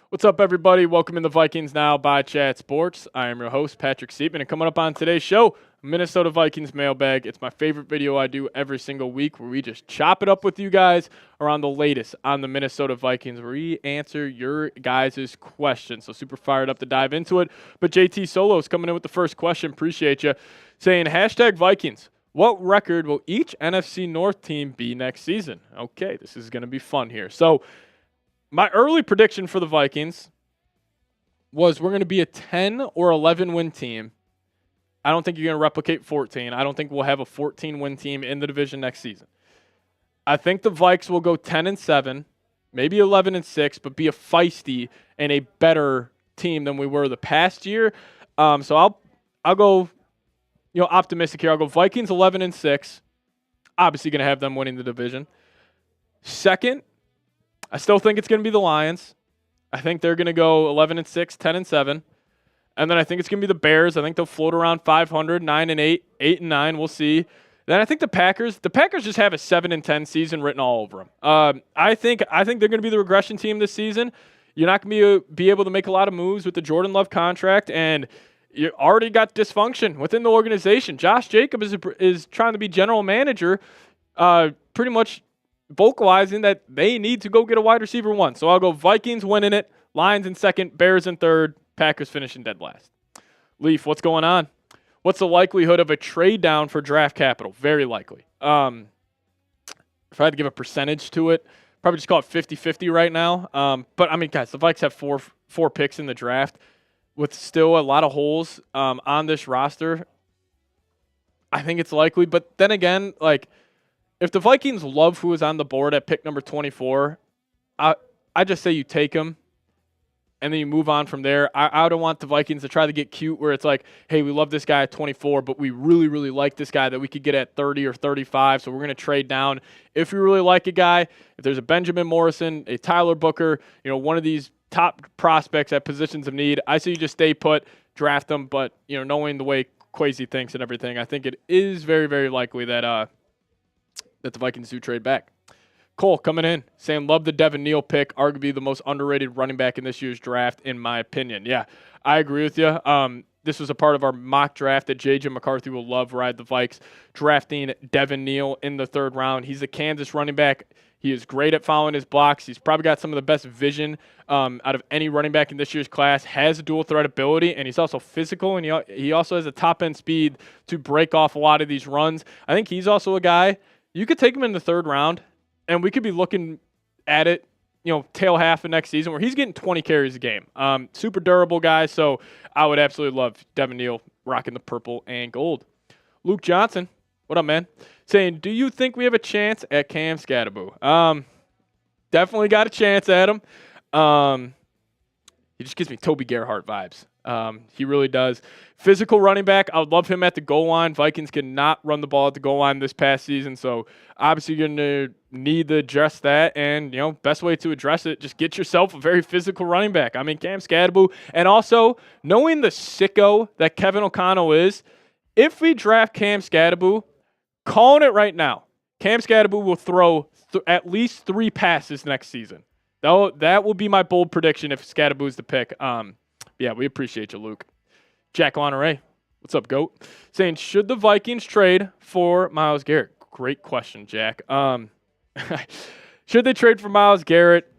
What's up, everybody? Welcome in the Vikings Now by Chat Sports. I am your host, Patrick Siepman, and coming up on today's show, Minnesota Vikings Mailbag. It's my favorite video I do every single week where we just chop it up with you guys around the latest on the Minnesota Vikings, where we answer your guys' questions. So super fired up to dive into it. But JT Solo's coming in with the first question. Appreciate you. Saying, #Vikings. What record will each NFC North team be next season? Okay, this is going to be fun here. So my early prediction for the Vikings was we're going to be a 10 or 11 win team. I don't think you're going to replicate 14. I don't think we'll have a 14-win team in the division next season. I think the Vikes will go 10-7, maybe 11-6, but be a feisty and a better team than we were the past year. So I'll go, optimistic here. I'll go Vikings 11-6. Obviously going to have them winning the division. Second, I still think it's going to be the Lions. I think they're going to go 11-6, 10-7. And then I think it's going to be the Bears. I think they'll float around 500, 9-8, 8-9. We'll see. Then I think the Packers just have a 7-10 season written all over them. I think they're going to be the regression team this season. You're not going to be able to make a lot of moves with the Jordan Love contract, and you already got dysfunction within the organization. Josh Jacobs is trying to be general manager, pretty much vocalizing that they need to go get a wide receiver one. So I'll go Vikings winning it, Lions in second, Bears in third, Packers finishing dead last. Leaf, what's going on? What's the likelihood of a trade down for draft capital? Very likely. If I had to give a percentage to it, probably just call it 50-50 right now. But, I mean, guys, the Vikes have four picks in the draft with still a lot of holes on this roster. I think it's likely. But then again, if the Vikings love who is on the board at pick number 24, I just say you take him and then you move on from there. I don't want the Vikings to try to get cute where it's like, hey, we love this guy at 24, but we really, really like this guy that we could get at 30 or 35, so we're going to trade down. If you really like a guy, if there's a Benjamin Morrison, a Tyler Booker, one of these top prospects at positions of need, I say you just stay put, draft them. But, knowing the way Kwesi thinks and everything, I think it is very, very likely that the Vikings do trade back. Cole coming in, saying, love the Devin Neal pick, arguably the most underrated running back in this year's draft, in my opinion. Yeah, I agree with you. This was a part of our mock draft that J.J. McCarthy will love, ride the Vikes, drafting Devin Neal in the third round. He's a Kansas running back. He is great at following his blocks. He's probably got some of the best vision out of any running back in this year's class, has a dual threat ability, and he's also physical, and he also has a top-end speed to break off a lot of these runs. I think he's also a guy, you could take him in the third round, and we could be looking at it, tail half of next season where he's getting 20 carries a game. Super durable guy, so I would absolutely love Devin Neal rocking the purple and gold. Luke Johnson, what up, man? Saying, do you think we have a chance at Cam Scadaboo? Definitely got a chance at him. He just gives me Toby Gerhart vibes. He really does. Physical running back, I would love him at the goal line. Vikings cannot run the ball at the goal line this past season, so obviously you're going to need to address that, and, best way to address it, just get yourself a very physical running back. I mean, Cam Scadaboo, and also knowing the sicko that Kevin O'Connell is, if we draft Cam Scadaboo, calling it right now, Cam Scadaboo will throw at least 3 passes next season. That will be my bold prediction if Scadaboo's the pick. Yeah, we appreciate you, Luke. Jack Loneray, what's up, GOAT? Saying, should the Vikings trade for Myles Garrett? Great question, Jack. Should they trade for Myles Garrett?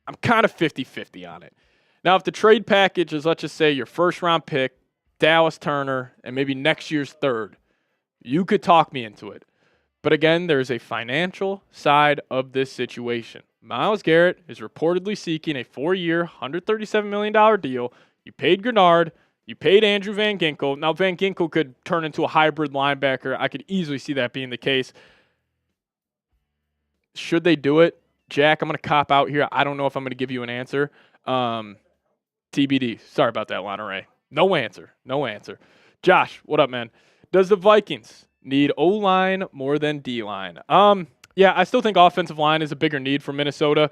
I'm kind of 50-50 on it. Now, if the trade package is, let's just say, your first-round pick, Dallas Turner, and maybe next year's third, you could talk me into it. But again, there's a financial side of this situation. Myles Garrett is reportedly seeking a 4-year, $137 million deal. You paid Grenard. You paid Andrew Van Ginkel. Now, Van Ginkel could turn into a hybrid linebacker. I could easily see that being the case. Should they do it? Jack, I'm going to cop out here. I don't know if I'm going to give you an answer. TBD. Sorry about that, Loneray. No answer. Josh, what up, man? Does the Vikings need O-line more than D-line? Yeah, I still think offensive line is a bigger need for Minnesota,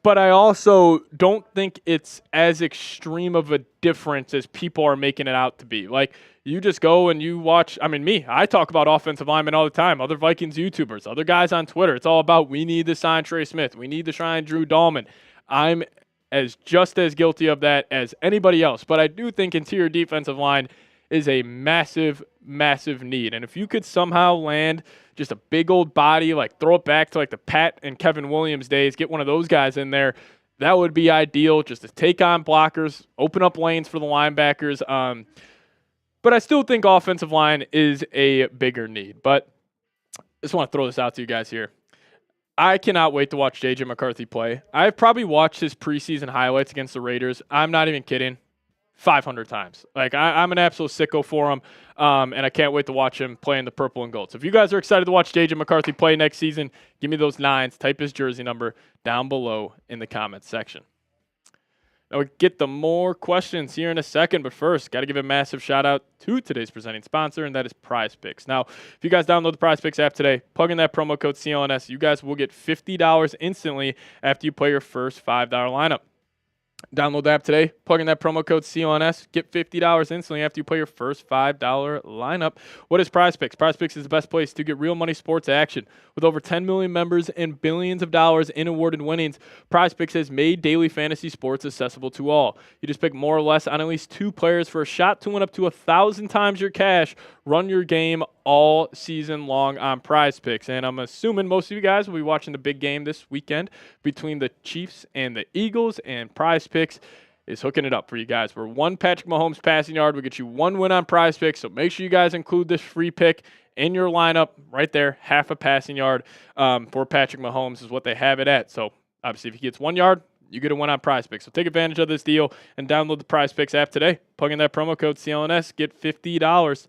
but I also don't think it's as extreme of a difference as people are making it out to be. Like, you just go and you watch, I talk about offensive linemen all the time, other Vikings YouTubers, other guys on Twitter. It's all about we need to sign Trey Smith. We need to sign Drew Dahlman. I'm just as guilty of that as anybody else, but I do think interior defensive line is a massive, massive need. And if you could somehow land just a big old body, like throw it back to like the Pat and Kevin Williams days, get one of those guys in there, that would be ideal just to take on blockers, open up lanes for the linebackers. But I still think offensive line is a bigger need. But I just want to throw this out to you guys here. I cannot wait to watch J.J. McCarthy play. I've probably watched his preseason highlights against the Raiders. I'm not even kidding. 500 times. Like, I'm an absolute sicko for him, and I can't wait to watch him play in the purple and gold. So if you guys are excited to watch J.J. McCarthy play next season, give me those 9s. Type his jersey number down below in the comments section. Now we get the more questions here in a second, but first, got to give a massive shout out to today's presenting sponsor, and that is Prize Picks. Now, if you guys download the Prize Picks app today, plug in that promo code CLNS, you guys will get $50 instantly after you play your first $5 lineup. Download the app today, plug in that promo code CLNS, get $50 instantly after you play your first $5 lineup. What is Prize Picks? Prize Picks is the best place to get real money sports action. With over 10 million members and billions of dollars in awarded winnings, Prize Picks has made daily fantasy sports accessible to all. You just pick more or less on at least 2 players for a shot to win up to 1,000 times your cash. Run your game all season long on Prize Picks. And I'm assuming most of you guys will be watching the big game this weekend between the Chiefs and the Eagles, and Prize Picks is hooking it up for you guys. Where one Patrick Mahomes passing yard will get you 1 win on Prize Picks. So make sure you guys include this free pick in your lineup right there. Half a passing yard for Patrick Mahomes is what they have it at. So obviously if he gets 1 yard, you get a win on Prize Picks. So take advantage of this deal and download the Prize Picks app today. Plug in that promo code CLNS, get $50.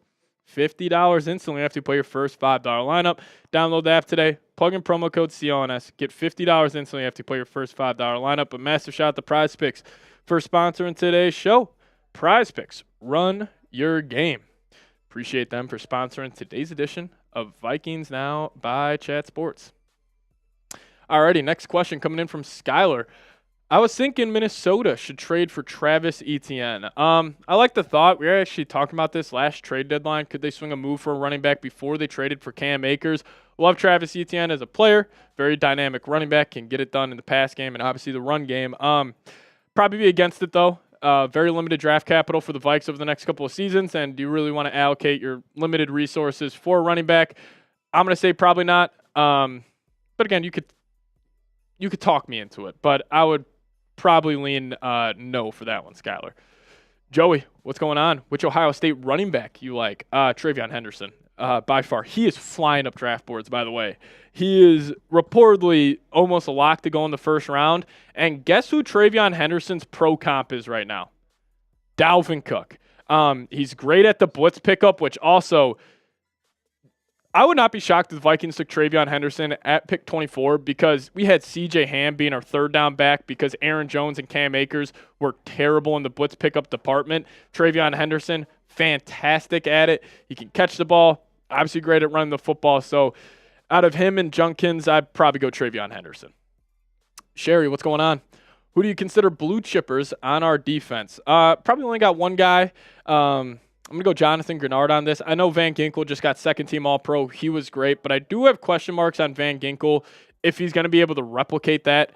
$50 instantly after you play your first $5 lineup. Download the app today. Plug in promo code CLNS. Get $50 instantly after you play your first $5 lineup. A massive shout out to Prize Picks for sponsoring today's show. Prize Picks, run your game. Appreciate them for sponsoring today's edition of Vikings Now by Chat Sports. Alrighty, next question coming in from Skylar. I was thinking Minnesota should trade for Travis Etienne. I like the thought. We were actually talking about this last trade deadline. Could they swing a move for a running back before they traded for Cam Akers? Love Travis Etienne as a player. Very dynamic running back. Can get it done in the pass game and obviously the run game. Probably be against it, though. Very limited draft capital for the Vikes over the next couple of seasons. And do you really want to allocate your limited resources for a running back? I'm going to say probably not. But again, you could talk me into it. But I would probably lean no for that one, Skylar. Joey, what's going on? Which Ohio State running back you like? Travion Henderson, by far. He is flying up draft boards, by the way. He is reportedly almost a lock to go in the first round. And guess who Travion Henderson's pro comp is right now? Dalvin Cook. He's great at the blitz pickup, which also – I would not be shocked if the Vikings took Travion Henderson at pick 24 because we had C.J. Ham being our third down back because Aaron Jones and Cam Akers were terrible in the blitz pickup department. Travion Henderson, fantastic at it. He can catch the ball, obviously great at running the football. So out of him and Junkins, I'd probably go Travion Henderson. Sherry, what's going on? Who do you consider blue chippers on our defense? Probably only got one guy. I'm going to go Jonathan Grenard on this. I know Van Ginkel just got second-team All-Pro. He was great, but I do have question marks on Van Ginkel if he's going to be able to replicate that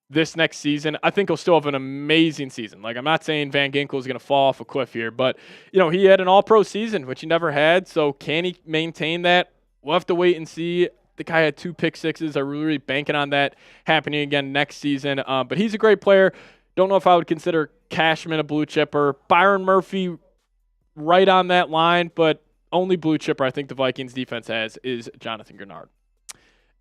this next season. I think he'll still have an amazing season. Like, I'm not saying Van Ginkel is going to fall off a cliff here, but, you know, he had an All-Pro season, which he never had, so can he maintain that? We'll have to wait and see. The guy had 2 pick sixes. I'm really banking on that happening again next season, but he's a great player. Don't know if I would consider Cashman a blue chipper. Byron Murphy right on that line, but only blue chipper I think the Vikings defense has is Jonathan Grenard.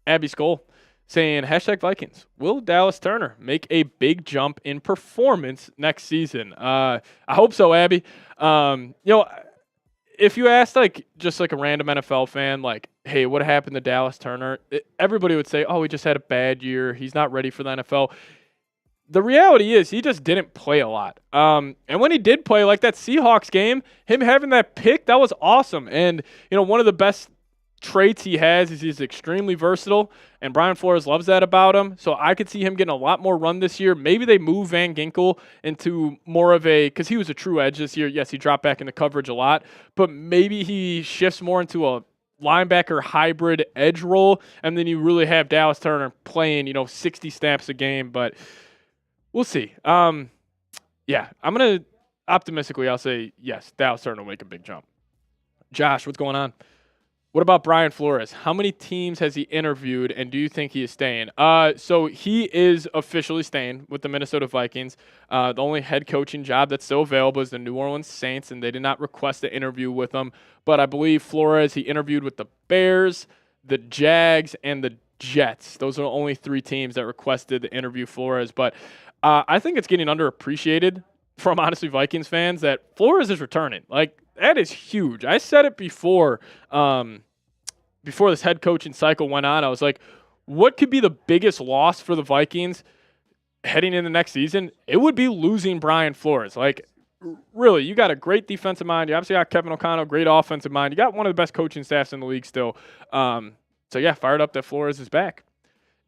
Abby Skoll saying, #Vikings. Will Dallas Turner make a big jump in performance next season? I hope so, Abby. You know, if you asked just a random NFL fan, hey, what happened to Dallas Turner? Everybody would say, oh, he just had a bad year. He's not ready for the NFL. the reality is he just didn't play a lot. And when he did play, like that Seahawks game, him having that pick, that was awesome. And, one of the best traits he has is he's extremely versatile, and Brian Flores loves that about him. So I could see him getting a lot more run this year. Maybe they move Van Ginkel into more of because he was a true edge this year. Yes, he dropped back into coverage a lot, but maybe he shifts more into a linebacker hybrid edge role, and then you really have Dallas Turner playing, 60 snaps a game, but we'll see. I'm going to optimistically, I'll say yes, Dallas Turner will make a big jump. Josh, what's going on? What about Brian Flores? How many teams has he interviewed, and do you think he is staying? So he is officially staying with the Minnesota Vikings. The only head coaching job that's still available is the New Orleans Saints, and they did not request an interview with him. But I believe Flores, he interviewed with the Bears, the Jags, and the Jets. Those are the only 3 teams that requested the interview Flores. But I think it's getting underappreciated from, honestly, Vikings fans that Flores is returning. Like, that is huge. I said it before this head coaching cycle went on. I was like, what could be the biggest loss for the Vikings heading into next season? It would be losing Brian Flores. Like, really, you got a great defensive mind. You obviously got Kevin O'Connell, great offensive mind. You got one of the best coaching staffs in the league still. Fired up that Flores is back.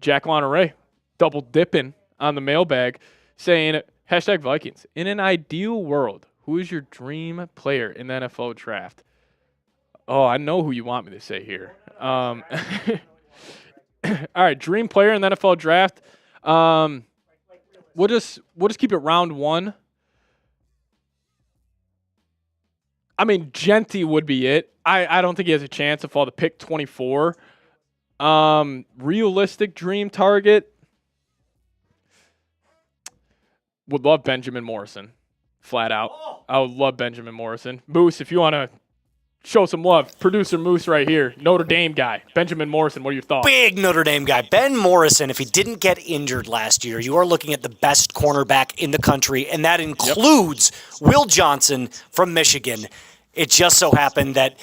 Jack Loneray, double dipping on the mailbag, saying, #Vikings. In an ideal world, who is your dream player in the NFL draft? Oh, I know who you want me to say here. All right, dream player in the NFL draft. We'll just keep it round 1. I mean, Genty would be it. I don't think he has a chance to fall to pick 24. Realistic dream target. Would love Benjamin Morrison, flat out. I would love Benjamin Morrison. Moose, if you want to show some love, producer Moose right here, Notre Dame guy. Benjamin Morrison, what are your thoughts? Big Notre Dame guy. Ben Morrison, if he didn't get injured last year, you are looking at the best cornerback in the country, and that includes Will Johnson from Michigan. It just so happened that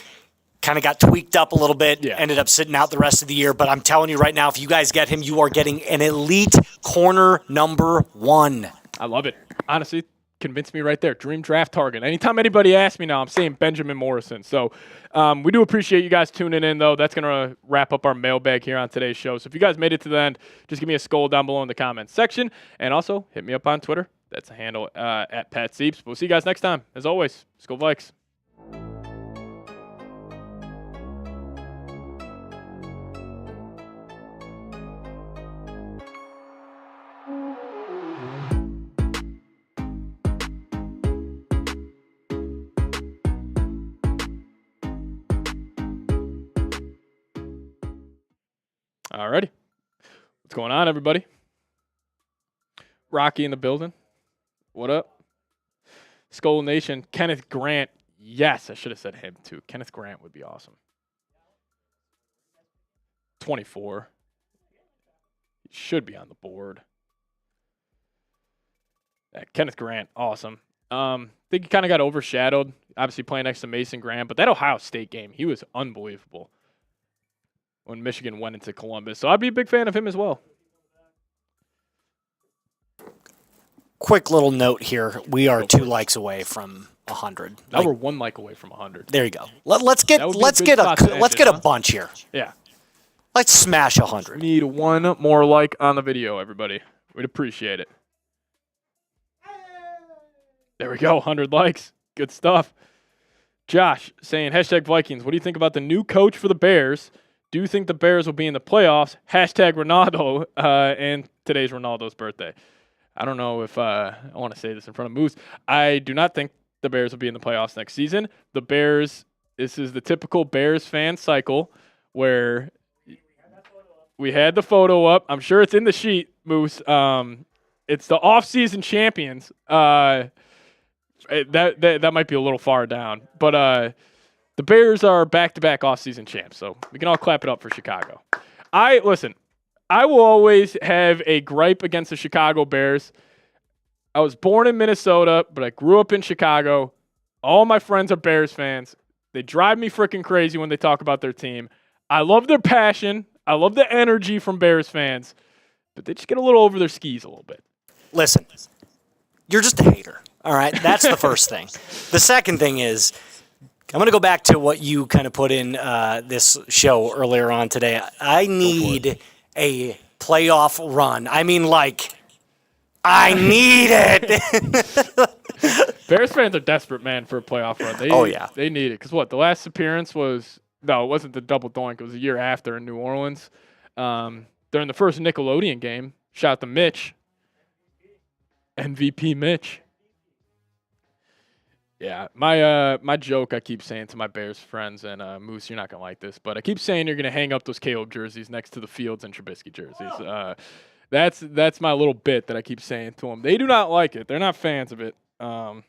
kind of got tweaked up a little bit, ended up sitting out the rest of the year. But I'm telling you right now, if you guys get him, you are getting an elite corner number 1. I love it. Honestly, convinced me right there. Dream draft target. Anytime anybody asks me now, I'm saying Benjamin Morrison. So we do appreciate you guys tuning in, though. That's going to wrap up our mailbag here on today's show. So if you guys made it to the end, just give me a skull down below in the comments section. And also, hit me up on Twitter. That's the handle at Pat Sieps. We'll see you guys next time. As always, Skull Vikes. Alrighty. What's going on, everybody? Rocky in the building. What up? Skull Nation. Kenneth Grant. Yes, I should have said him too. Kenneth Grant would be awesome. 24. He should be on the board. Kenneth Grant, awesome. I think he kind of got overshadowed, obviously playing next to Mason Graham, but that Ohio State game, he was unbelievable when Michigan went into Columbus. So I'd be a big fan of him as well. Quick little note here. We are 2 likes away from 100. Now we're 1 like away from 100. There you go. Let's get a bunch here. Yeah. Let's smash 100. We need 1 more like on the video, everybody. We'd appreciate it. There we go. 100 likes. Good stuff. Josh saying, #Vikings. What do you think about the new coach for the Bears? Do you think the Bears will be in the playoffs? #Ronaldo. And today's Ronaldo's birthday. I don't know if I want to say this in front of Moose. I do not think the Bears will be in the playoffs next season. The Bears, this is the typical Bears fan cycle where we had the photo up. I'm sure it's in the sheet, Moose. It's the offseason champions. That might be a little far down. But the Bears are back-to-back offseason champs, so we can all clap it up for Chicago. Listen, I will always have a gripe against the Chicago Bears. I was born in Minnesota, but I grew up in Chicago. All my friends are Bears fans. They drive me freaking crazy when they talk about their team. I love their passion. I love the energy from Bears fans, but they just get a little over their skis a little bit. listen, you're just a hater. All right, that's the first thing. The second thing is, I'm going to go back to what you kind of put in this show earlier on today. I need a playoff run. I mean, like, I need it. Bears fans are desperate, man, for a playoff run. They need it. Because what, the last appearance was, no, it wasn't the double doink. It was a year after in New Orleans. During the first Nickelodeon game, shout out to Mitch. MVP Mitch. Yeah, my joke I keep saying to my Bears friends, and Moose, you're not going to like this, but I keep saying you're going to hang up those Caleb jerseys next to the Fields and Trubisky jerseys. That's my little bit that I keep saying to them. They do not like it. They're not fans of it. But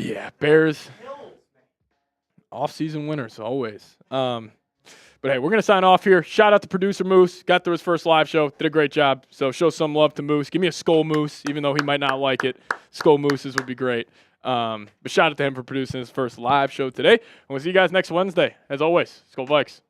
yeah, Bears, off-season winners always. But hey, we're going to sign off here. Shout out to producer Moose. Got through his first live show. Did a great job. So show some love to Moose. Give me a skull Moose, even though he might not like it. Skull Mooses would be great. But shout out to him for producing his first live show today. And we'll see you guys next Wednesday. As always, Skull Vikes.